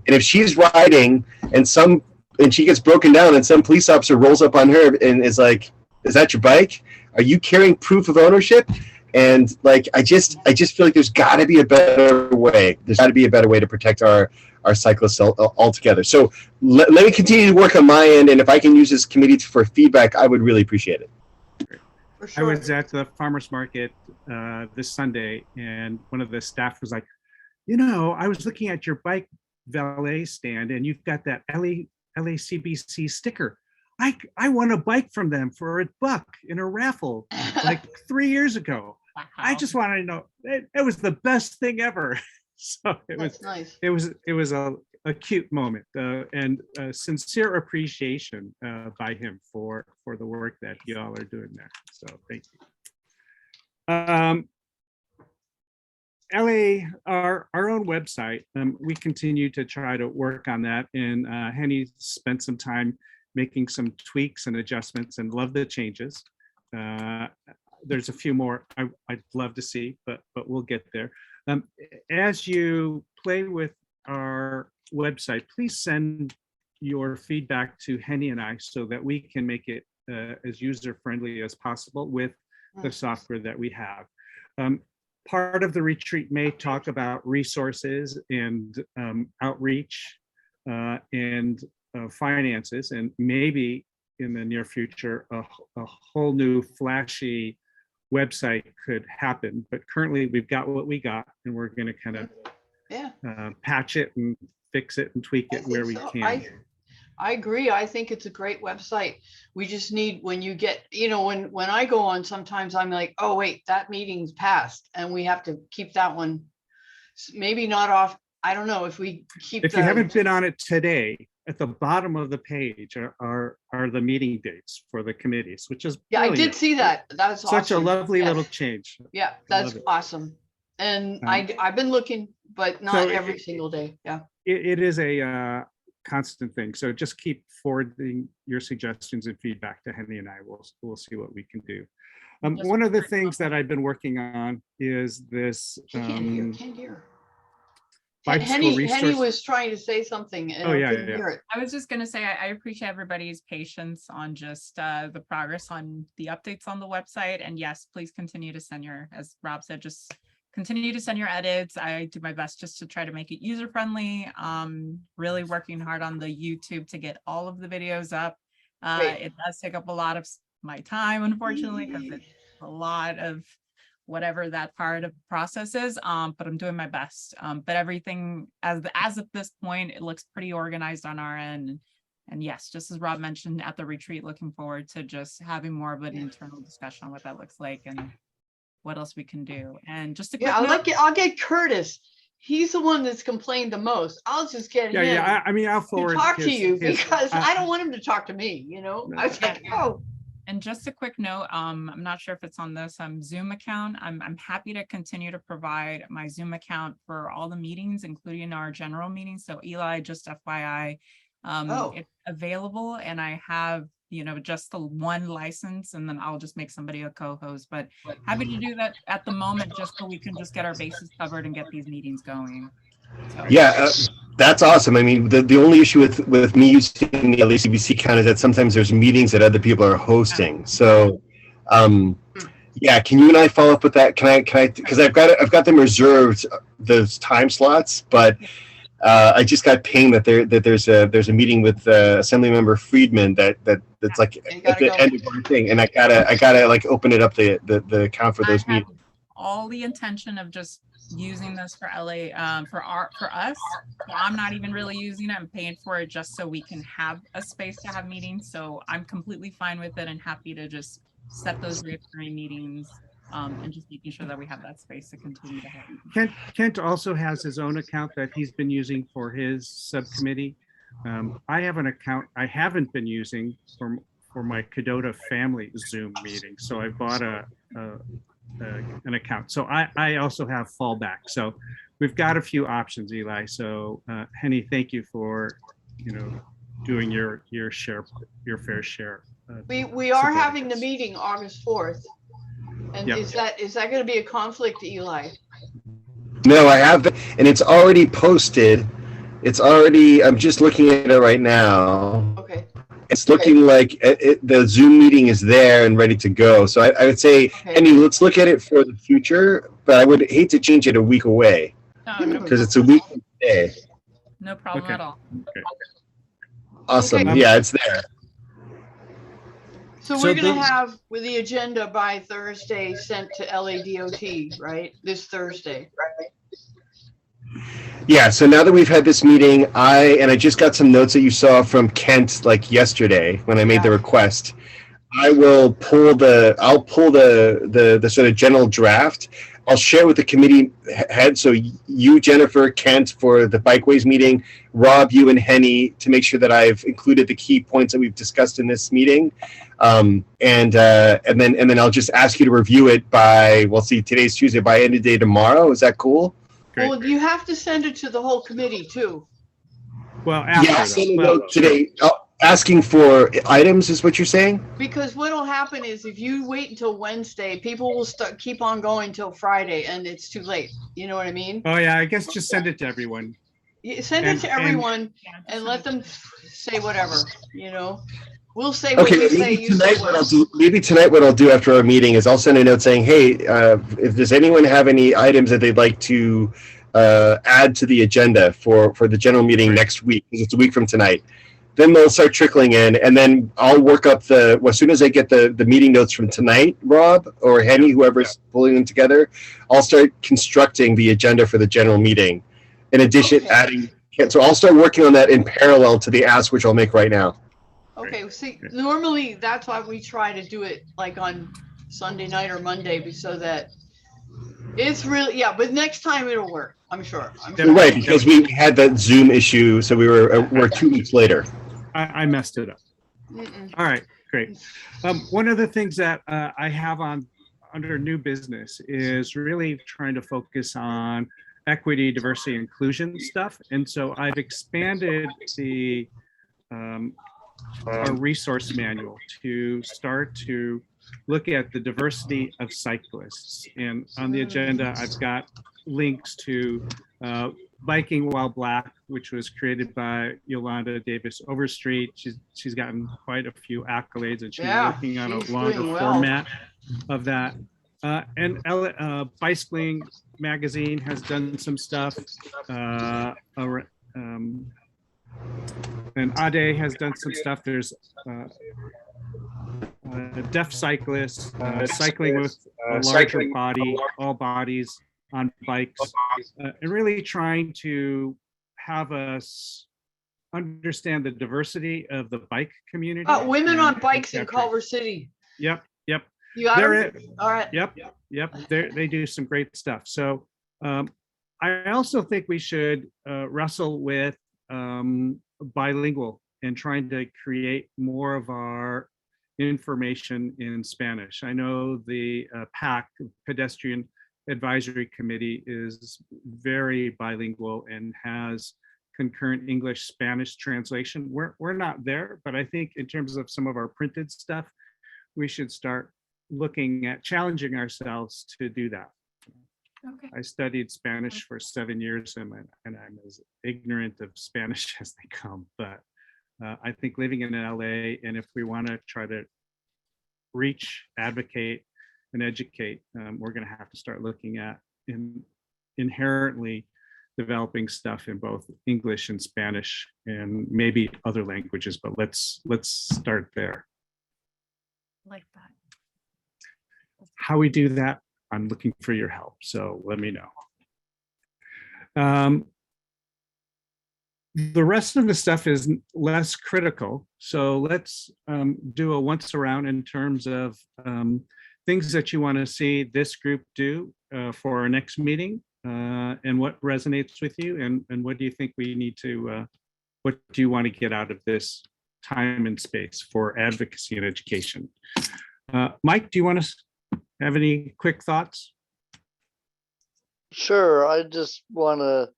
and if she's riding and she gets broken down and some police officer rolls up on her and is like, is that your bike? Are you carrying proof of ownership? And like, I just feel like there's got to be a better way. There's got to be a better way to protect our cyclists altogether. So let me continue to work on my end, and if I can use this committee for feedback, I would really appreciate it. For I sure. was at the farmer's market this Sunday, and one of the staff was like, I was looking at your bike valet stand, and you've got that LACBC sticker. I won a bike from them for $1 in a raffle like 3 years ago. I just wanted to know, it was the best thing ever. So That's nice. it was a cute moment, and a sincere appreciation by him for the work that y'all are doing there. So thank you. LA, our own website, we continue to try to work on that, and Henny spent some time making some tweaks and adjustments, and love the changes. There's a few more I'd love to see, but we'll get there. As you play with our website, please send your feedback to Henny and I so that we can make it as user-friendly as possible with the software that we have. Part of the retreat may talk about resources and outreach and finances, and maybe in the near future a whole new flashy website could happen, but currently we've got what we got, and we're going to kind of patch it and fix it and tweak it where we can. I agree. I think it's a great website. We just need, when you get, when I go on, sometimes I'm like, oh wait, that meeting's passed, and we have to keep that one maybe not off. I don't know if we keep. If you haven't been on it today, at the bottom of the page are the meeting dates for the committees, which is I brilliant. did see that. That's Such awesome. a lovely Yes. little change. Yeah, that's awesome. And I've been looking, but not So every single day. Yeah. It is a constant thing. So just keep forwarding your suggestions and feedback to Henny and I. We'll see what we can do. One of the things that I've been working on is this. Can't hear. Bicycle Henny resource. was trying to say something. And I couldn't hear it. I was just going to say, I appreciate everybody's patience on just the progress on the updates on the website. And yes, please continue to send as Rob said, just continue to send your edits. I do my best just to try to make it user-friendly. Really working hard on the YouTube to get all of the videos up. It does take up a lot of my time, unfortunately, because it's a lot of whatever that part of the process is, but I'm doing my best. But everything as of this point, it looks pretty organized on our end. And yes, just as Rob mentioned at the retreat, looking forward to just having more of an internal discussion on what that looks like and what else we can do. And just a quick note, I'll get Curtis. He's the one that's complained the most. I'll just get him. Yeah. I mean, I'll forward to talk to you because I don't want him to talk to me. No. I was like, oh. And just a quick note, I'm not sure if it's on this Zoom account. I'm happy to continue to provide my Zoom account for all the meetings, including our general meetings. So Eli, just FYI, it's available, and I have, just the one license, and then I'll just make somebody a co-host, but happy to do that at the moment, just so we can just get our bases covered and get these meetings going. So. Yeah, that's awesome. I mean, the only issue with me using the LACBC account is that sometimes there's meetings that other people are hosting. So Yeah, can you and I follow up with that? Can I, because I've got them reserved, those time slots, but I just got pinged that there's a meeting with Assemblymember Friedman that's like You at gotta the go. end of our thing, and I gotta like open it up the account for I those have meetings. all the intention of just using this for LA, for us. So I'm not even really using it. I'm paying for it just so we can have a space to have meetings. So I'm completely fine with it and happy to just set those recurring meetings, and just making sure that we have that space to continue to have. meetings. Kent also has his own account that he's been using for his subcommittee. I have an account I haven't been using for my Cadota family Zoom meeting. So I bought an account. So I also have fallback. So we've got a few options, Eli. So Henny, thank you for, doing your share, your fair share. We are supporting having the us. meeting August 4th. And Yep. is that going to be a conflict, Eli? No, I have, and it's already posted. It's already. I'm just looking at it right now. Okay, It's looking like the Zoom meeting is there and ready to go. So I would say, okay. Henny, let's look at it for the future. But I would hate to change it a week away No because it's a week from today. no problem Okay. at all. Awesome. Okay. Yeah, it's there. So So we're going to the- have with the agenda by Thursday sent to LADOT, right? This Thursday. Yeah, so now that we've had this meeting, I just got some notes that you saw from Kent like yesterday when I made the Yeah. request. I'll pull the sort of general draft. I'll share with the committee head. So you, Jennifer, Kent for the bikeways meeting, Rob, you and Henny to make sure that I've included the key points that we've discussed in this meeting. And then I'll just ask you to review it by, well, see, today's Tuesday, by end of day tomorrow. Is that cool? Great. Well, you have to send it to the whole committee too. Well, after Yeah, though. send a Well, note today. Asking for items is what you're saying? Because what'll happen is if you wait until Wednesday, people will keep on going till Friday and it's too late. You know what I mean? Oh yeah, I guess just send it to everyone. Send it And- to everyone Yeah, just and send let it. them say whatever, We'll say what Okay, we say. maybe You say tonight what what. I'll do. Maybe tonight what I'll do after our meeting is I'll send a note saying, "Hey, if does anyone have any items that they'd like to add to the agenda for the general meeting Right. next week? Because it's a week from tonight." Then they'll start trickling in, and then I'll work up as soon as I get the meeting notes from tonight, Rob or Henny, whoever's pulling them together. I'll start constructing the agenda for the general meeting. In addition, Okay. adding. So I'll start working on that in parallel to the ask, which I'll make right now. Okay, see, Great. normally that's why we try to do it like on Sunday night or Monday so that it's really, yeah, but next time it'll work, I'm sure. You're right, because we had that Zoom issue, so we're 2 weeks later. I messed it up. Mm-mm. All right, great. One of the things that I have under new business is really trying to focus on equity, diversity, inclusion stuff. And so I've expanded our resource manual to start to look at the diversity of cyclists. And on the agenda, I've got links to Biking While Black, which was created by Yolanda Davis Overstreet. She's gotten quite a few accolades, and she's Yeah, working on a she's longer doing well. format of that. And Bicycling Magazine has done some stuff. And Ade has done some stuff. There's deaf cyclists, cycling with a larger body, all bodies on bikes, and really trying to have us understand the diversity of the bike community. Women on and bikes in capturing- Culver City. Yep. You got They're it? it. All right. Yep. They do some great stuff. So I also think we should wrestle with bilingual and trying to create more of our information in Spanish. I know the PAC, Pedestrian Advisory Committee, is very bilingual and has concurrent English-Spanish translation. We're not there, but I think in terms of some of our printed stuff, we should start looking at challenging ourselves to do that. Okay. I studied Spanish for 7 years and I'm as ignorant of Spanish as they come, but I think living in LA, and if we want to try to reach, advocate, and educate, we're going to have to start looking at inherently developing stuff in both English and Spanish and maybe other languages, but let's start there. Like that. How we do that, I'm looking for your help, so let me know. The rest of the stuff is less critical, so let's do a once around in terms of things that you want to see this group do for our next meeting, and what resonates with you, and what do you think we need to, what do you want to get out of this time and space for advocacy and education? Mike, do you want to have any quick thoughts? Sure, I just want to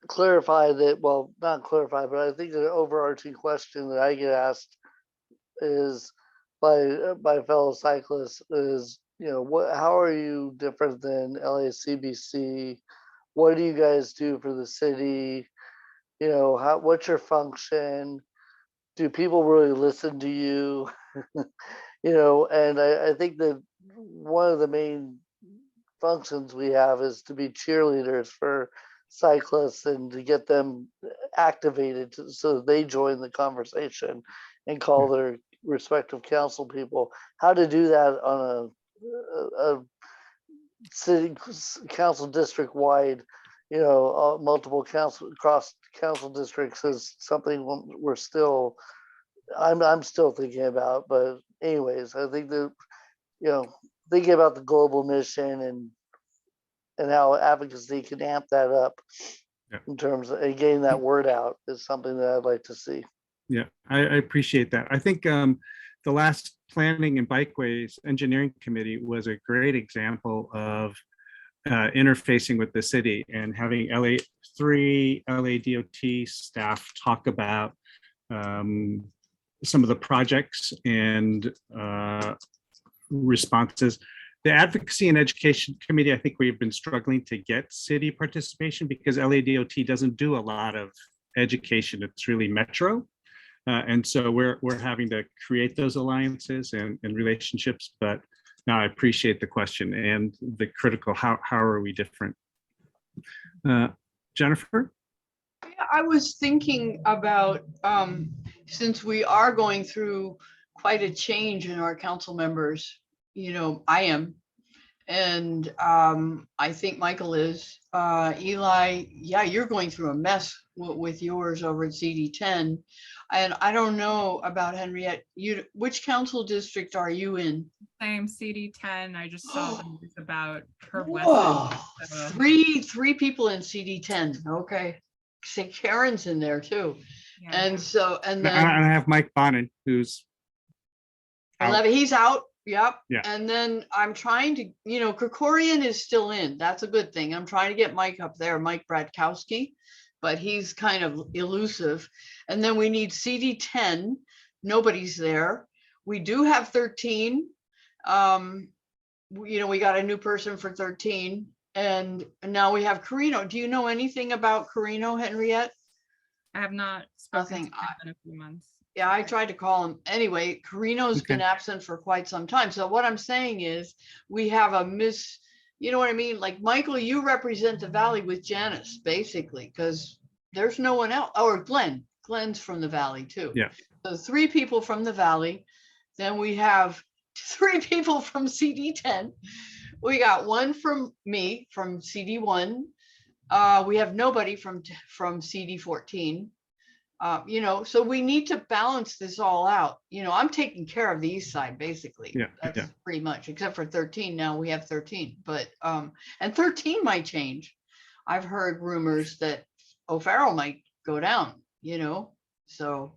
clarify that, well, not clarify, but I think the overarching question that I get asked is by fellow cyclists is, you know, how are you different than LACBC? What do you guys do for the city? You know, what's your function? Do people really listen to you? You know, and I think that one of the main functions we have is to be cheerleaders for cyclists and to get them activated so that they join the conversation and call their respective council people. How to do that on a city council district wide, you know, multiple council across council districts is something we're still, I'm still thinking about. But anyways, I think that, you know, thinking about the global mission and how advocacy can amp that up in terms of getting that word out is something that I'd like to see. Yeah, I appreciate that. I think the last Planning and Bikeways Engineering Committee was a great example of interfacing with the city and having LA DOT staff talk about some of the projects and responses. The Advocacy and Education Committee, I think we've been struggling to get city participation because LADOT doesn't do a lot of education. It's really metro. And so we're having to create those alliances and relationships. But now I appreciate the question and the critical, how are we different? Jennifer? I was thinking about, since we are going through quite a change in our council members, you know, I am, and I think Michael is, Eli, yeah, you're going through a mess with yours over at CD10. And I don't know about Henriette, which council district are you in? Same CD10. I just saw the news about her Whoa, West. three people in CD10. Okay. Say Karen's in there too. Yeah. And so, and then I have Mike Bonin, who's out. he's out. Yep. Yeah. And then I'm trying to, you know, Krikorian is still in. That's a good thing. I'm trying to get Mike up there, Mike Bratkowski, but he's kind of elusive. And then we need CD10. Nobody's there. We do have 13. You know, we got a new person for 13. And now we have Carino. Do you know anything about Carino, Henriette? I have not spoken Nothing. to him in a few months. Yeah, I tried to call him. Anyway, Carino's been absent for quite some time. So what I'm saying is we have a you know what I mean? Like, Michael, you represent the Valley with Janice, basically, because there's no one else. Or Glenn. Glenn's from the Valley too. Yeah. So 3 people from the Valley. Then we have 3 people from CD10. We got 1 from me from CD1. We have nobody from CD14. You know, so we need to balance this all out. You know, I'm taking care of the east side, basically. Yeah, That's yeah. pretty much, except for 13. Now we have 13, but and 13 might change. I've heard rumors that O'Farrell might go down, you know, so.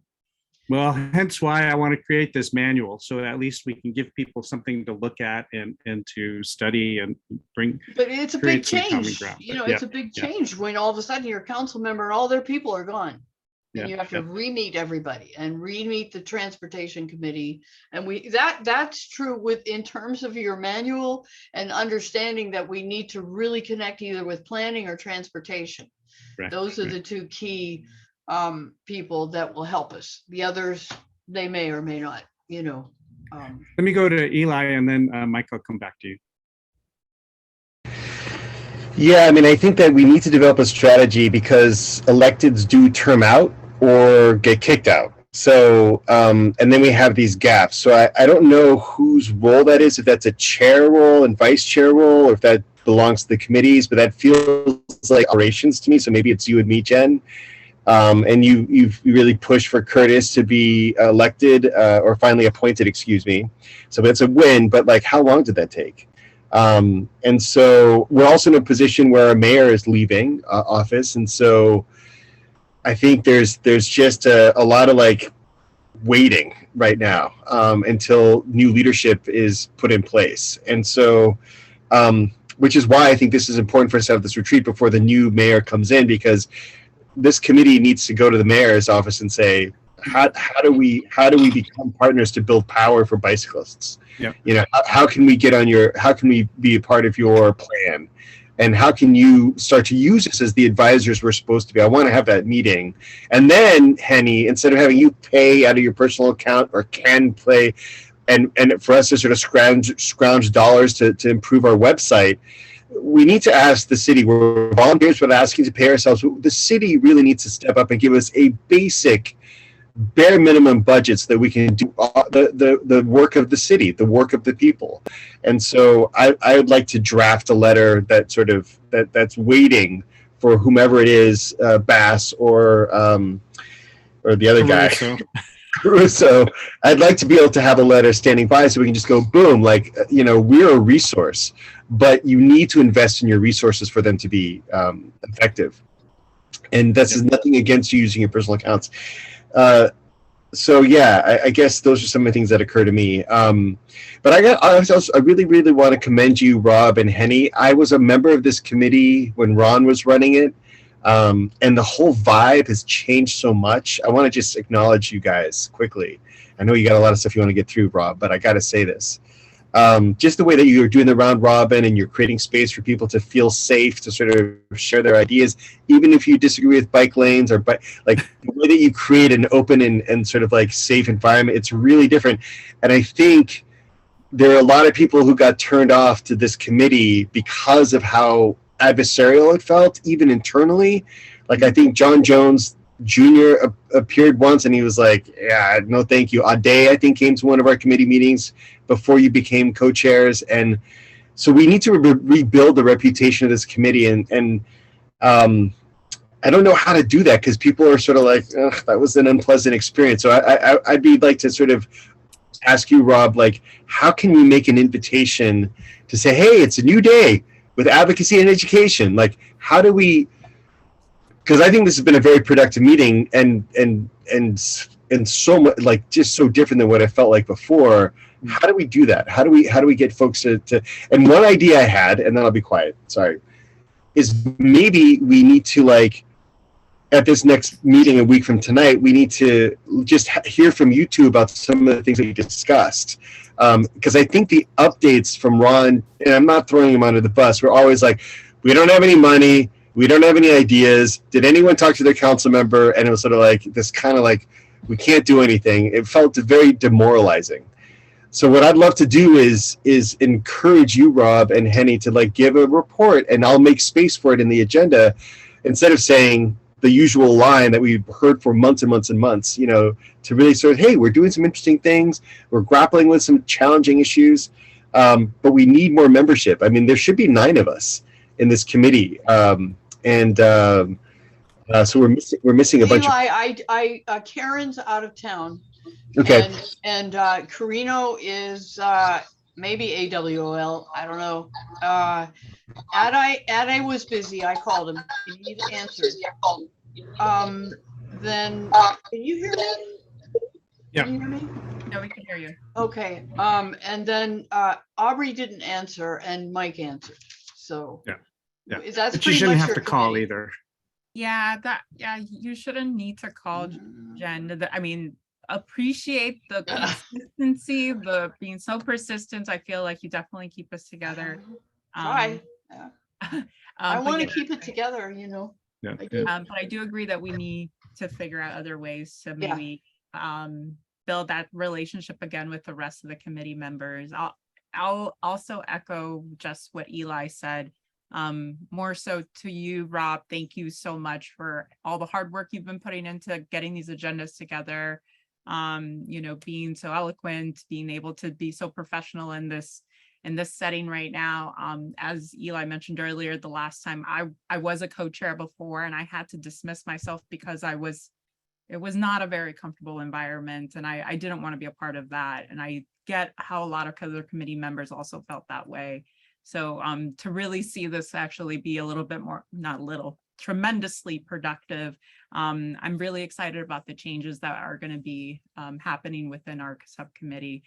Well, hence why I want to create this manual, so at least we can give people something to look at and to study and bring. But it's a big create some common change. ground. You know, Yeah, it's a big yeah. change when all of a sudden your council member and all their people are gone. Yeah, And you have to yeah. re-meet everybody and re-meet the transportation committee. And that's true in terms of your manual and understanding that we need to really connect either with planning or transportation. Right, Those are right. the 2 key people that will help us. The others, they may or may not, you know. Let me go to Eli and then Mike, I'll come back to you. Yeah, I mean, I think that we need to develop a strategy because electeds do term out or get kicked out. So, and then we have these gaps. So I don't know whose role that is, if that's a chair role and vice chair role, or if that belongs to the committees, but that feels like operations to me. So maybe it's you and me, Jen. And you've really pushed for Curtis to be elected or finally appointed, excuse me. So that's a win, but like, how long did that take? And so we're also in a position where our mayor is leaving office. And so I think there's just a lot of like waiting right now until new leadership is put in place. And so, which is why I think this is important for us to have this retreat before the new mayor comes in, because this committee needs to go to the mayor's office and say, how do we become partners to build power for bicyclists? Yeah. You know, how can we how can we be a part of your plan? And how can you start to use us as the advisors we're supposed to be? I want to have that meeting. And then, Henny, instead of having you pay out of your personal account or can pay, and for us to sort of scrounge dollars to improve our website, we need to ask the city. We're volunteers, but asking to pay ourselves. The city really needs to step up and give us a basic, bare minimum budget so that we can do the work of the city, the work of the people. And so I would like to draft a letter that sort of that's waiting for whomever it is, Bass or the other guy. So I'd like to be able to have a letter standing by so we can just go boom, like, you know, we're a resource, but you need to invest in your resources for them to be effective. And this is nothing against you using your personal accounts. So yeah, I guess those are some of the things that occur to me. But I really, really want to commend you, Rob and Henny. I was a member of this committee when Ron was running it. And the whole vibe has changed so much. I want to just acknowledge you guys quickly. I know you got a lot of stuff you want to get through, Rob, but I got to say this. Just the way that you're doing the round robin and you're creating space for people to feel safe to sort of share their ideas, even if you disagree with bike lanes or like the way that you create an open and sort of like safe environment, it's really different. And I think there are a lot of people who got turned off to this committee because of how adversarial it felt, even internally. Like I think John Jones Jr. appeared once and he was like, yeah, no thank you. Ade, I think, came to one of our committee meetings before you became co-chairs. And so we need to rebuild the reputation of this committee. And I don't know how to do that because people are sort of like, that was an unpleasant experience. So I'd be like to sort of ask you, Rob, like, how can we make an invitation to say, hey, it's a new day with advocacy and education? Like, how do we, because I think this has been a very productive meeting and so much, like, just so different than what I felt like before. How do we do that? How do we get folks to and one idea I had, and then I'll be quiet, sorry, is maybe we need to, like, at this next meeting a week from tonight, we need to just hear from you two about some of the things that you discussed. Because I think the updates from Ron, and I'm not throwing him under the bus, we're always like, we don't have any money, we don't have any ideas. Did anyone talk to their council member? And it was sort of like this kind of like, we can't do anything. It felt very demoralizing. So what I'd love to do is encourage you, Rob and Henny, to like give a report, and I'll make space for it in the agenda, instead of saying the usual line that we've heard for months and months and months, you know, to really sort of, hey, we're doing some interesting things, we're grappling with some challenging issues, but we need more membership. I mean, there should be 9 of us in this committee, so we're missing a bunch of. Karen's out of town. Okay. And Carino is maybe AWOL. I don't know. Ade was busy. I called him. He answered. Then can you hear me? Yeah. Can you hear me? No, we can hear you. Okay. And then Aubrey didn't answer, and Mike answered. So yeah. That's But you pretty shouldn't much have your to call committee. either. Yeah, you shouldn't need to call Jen. I mean, appreciate the consistency, the being so persistent. I feel like you definitely keep us together. Try. I want to yeah, keep it together, you know. Yeah. I do. but I do agree that we need to figure out other ways to maybe build that relationship again with the rest of the committee members. I'll also echo just what Eli said. More so to you, Rob, thank you so much for all the hard work you've been putting into getting these agendas together. You know, being so eloquent, being able to be so professional in this setting right now. As Eli mentioned earlier, the last time I was a co-chair before, and I had to dismiss myself because it was not a very comfortable environment, and I didn't want to be a part of that. And I get how a lot of other committee members also felt that way. So to really see this actually be a little bit more, not little, tremendously productive. I'm really excited about the changes that are going to be happening within our subcommittee.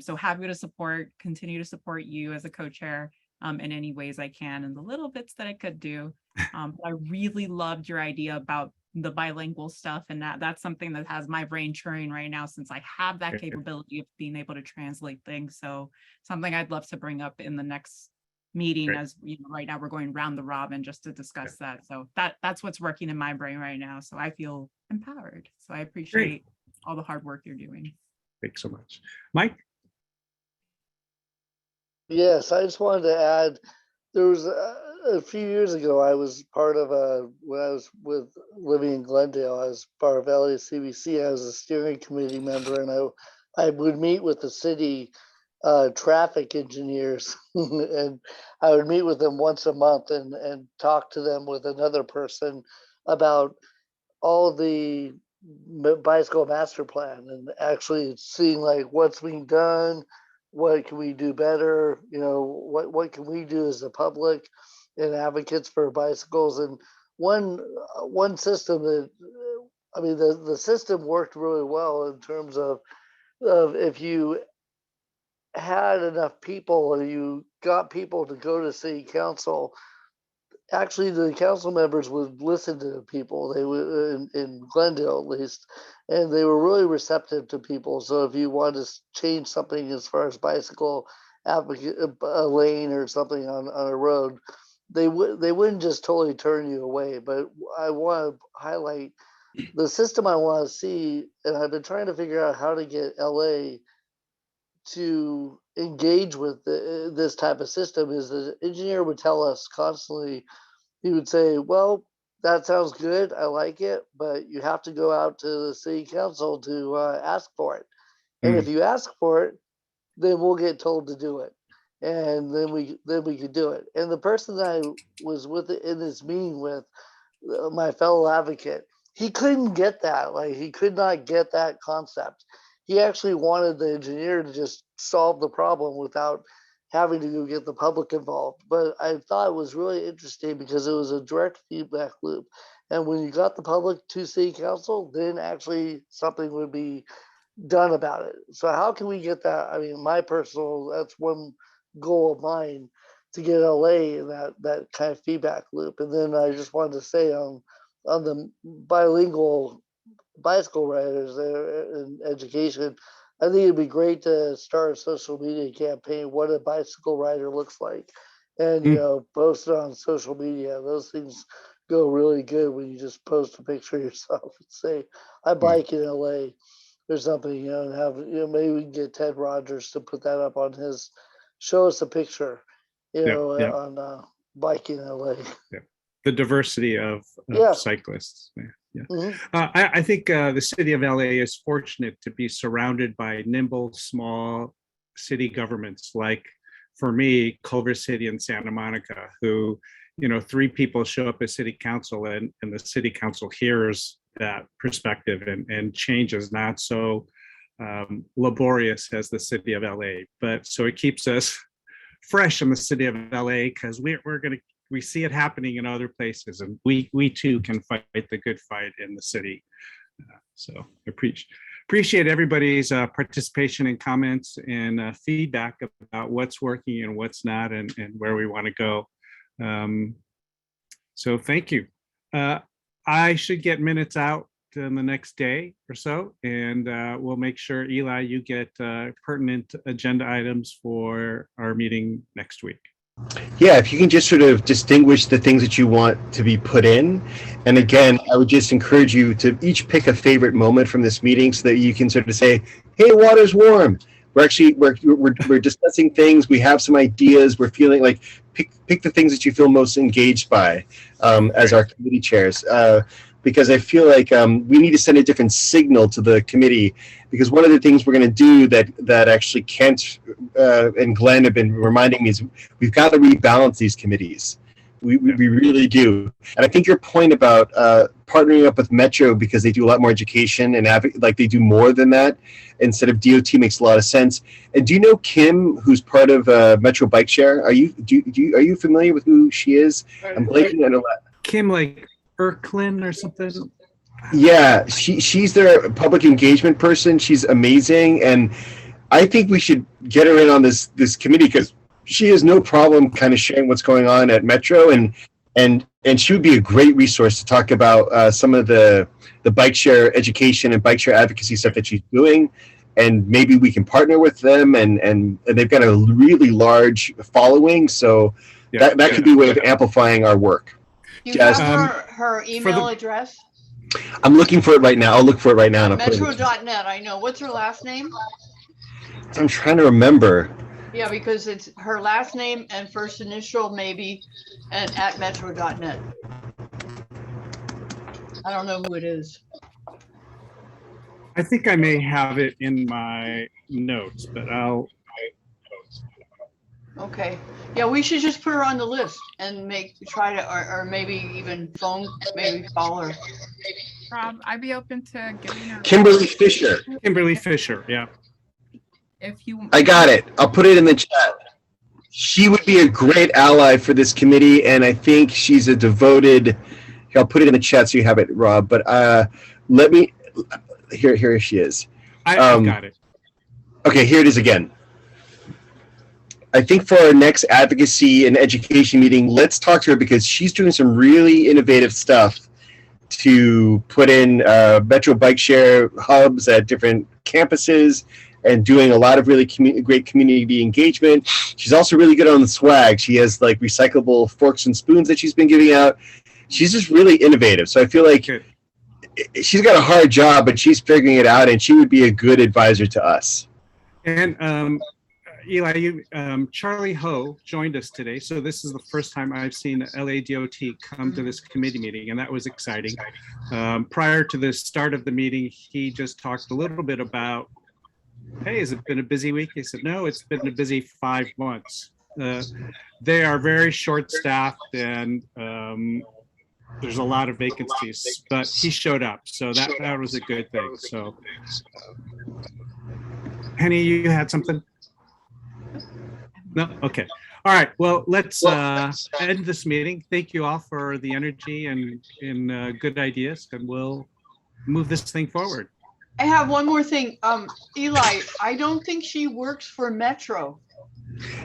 So happy to continue to support you as a co-chair in any ways I can, and the little bits that I could do. I really loved your idea about the bilingual stuff, and that's something that has my brain churning right now, since I have that capability of being able to translate things. So something I'd love to bring up in the next meeting. Great. As you know, right now we're going round the robin just to discuss that. So that's what's working in my brain right now. So I feel empowered. So I appreciate all the hard work you're doing. Thanks so much. Mike? Yes, I just wanted to add, there was a few years ago, I was part of when I was living in Glendale, I was part of LACBC. I was a steering committee member, and I would meet with the city traffic engineers and I would meet with them once a month and talk to them with another person about all the bicycle master plan, and actually seeing like what's being done, what can we do better, you know, what can we do as a public and advocates for bicycles. And one system that, I mean, the system worked really well in terms of if you had enough people or you got people to go to city council, actually the council members would listen to people. They would, in Glendale at least, and they were really receptive to people. So if you wanted to change something as far as bicycle advocate, a lane or something on a road, they wouldn't just totally turn you away. But I want to highlight the system I want to see, and I've been trying to figure out how to get LA to engage with this type of system. Is the engineer would tell us constantly, he would say, well, that sounds good, I like it, but you have to go out to the city council to ask for it. And if you ask for it, then we'll get told to do it. And then we could do it. And the person that I was with in this meeting with, my fellow advocate, he couldn't get that. Like, he could not get that concept. He actually wanted the engineer to just solve the problem without having to go get the public involved. But I thought it was really interesting because it was a direct feedback loop. And when you got the public to city council, then actually something would be done about it. So how can we get that? I mean, that's one goal of mine, to get LA in that kind of feedback loop. And then I just wanted to say on the bilingual bicycle riders there in education, I think it'd be great to start a social media campaign, what a bicycle rider looks like, and you know, post it on social media. Those things go really good when you just post a picture of yourself and say, I bike in LA or something, you know, and have, you know, maybe we can get Ted Rogers to put that up on his, show us a picture, you know, on biking in LA. The diversity of cyclists. I think the city of LA is fortunate to be surrounded by nimble, small city governments, like, for me, Culver City and Santa Monica, who, you know, 3 people show up as city council, and the city council hears that perspective, and change is not so laborious as the city of LA. But so it keeps us fresh in the city of LA, because we see it happening in other places, and we too can fight the good fight in the city. So I appreciate everybody's participation and comments and feedback about what's working and what's not, and where we want to go. So thank you. I should get minutes out in the next day or so, and we'll make sure, Eli, you get pertinent agenda items for our meeting next week. Yeah, if you can just sort of distinguish the things that you want to be put in. And again, I would just encourage you to each pick a favorite moment from this meeting so that you can sort of say, hey, water's warm. We're discussing things. We have some ideas. We're feeling like pick the things that you feel most engaged by as our committee chairs. Because I feel like we need to send a different signal to the committee, because one of the things we're going to do that actually Kent and Glenn have been reminding me is we've got to rebalance these committees. We really do. And I think your point about partnering up with Metro because they do a lot more education and like they do more than that instead of DOT makes a lot of sense. And do you know Kim, who's part of Metro Bike Share? Are you familiar with who she is? I'm blanking on her last. Kim, like Erklin or something. Yeah, she's their public engagement person. She's amazing, and I think we should get her in on this committee because she has no problem kind of sharing what's going on at Metro, and she would be a great resource to talk about some of the bike share education and bike share advocacy stuff that she's doing, and maybe we can partner with them, and they've got a really large following, so that could be a way of amplifying our work. You have her email address? I'm looking for it right now. I'll look for it right now. Metro.net, I know. What's her last name? I'm trying to remember. Yeah, because it's her last name and first initial maybe, and at metro.net. I don't know who it is. I think I may have it in my notes, but I'll. Okay. Yeah, we should just put her on the list and try to, or maybe even call her. Rob, I'd be open to giving her. Kimberly Fisher. Kimberly Fisher, yeah. If you. I got it. I'll put it in the chat. She would be a great ally for this committee, and I think she's a devoted. I'll put it in the chat so you have it, Rob. But let me. Here she is. I got it. Okay, here it is again. I think for our next advocacy and education meeting, let's talk to her because she's doing some really innovative stuff to put in Metro Bike Share hubs at different campuses and doing a lot of really great community engagement. She's also really good on the swag. She has like recyclable forks and spoons that she's been giving out. She's just really innovative. So I feel like she's got a hard job, but she's figuring it out, and she would be a good advisor to us. And Eli, Charlie Ho joined us today. So this is the first time I've seen the LADOT come to this committee meeting, and that was exciting. Prior to the start of the meeting, he just talked a little bit about, hey, has it been a busy week? He said, no, it's been a busy 5 months. They are very short-staffed, and there's a lot of vacancies, but he showed up. So that was a good thing. So Penny, you had something? No? Okay. All right. Well, let's end this meeting. Thank you all for the energy and good ideas, and we'll move this thing forward. I have one more thing. Eli, I don't think she works for Metro.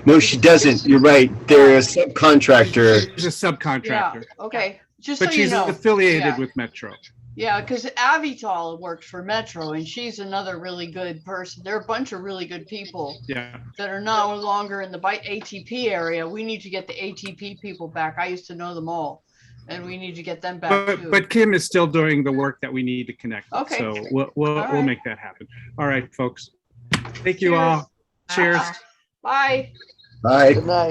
No, she doesn't. You're right. They're a subcontractor. She's a subcontractor. Yeah, okay. Just But so you she's know. affiliated with Metro. Yeah, because Avital works for Metro, and she's another really good person. There are a bunch of really good people that are no longer in the ATP area. We need to get the ATP people back. I used to know them all, and we need to get them back too. But Kim is still doing the work that we need to connect. Okay. So we'll make that happen. All right, folks. Thank you all. Cheers. Bye. Bye. Good night.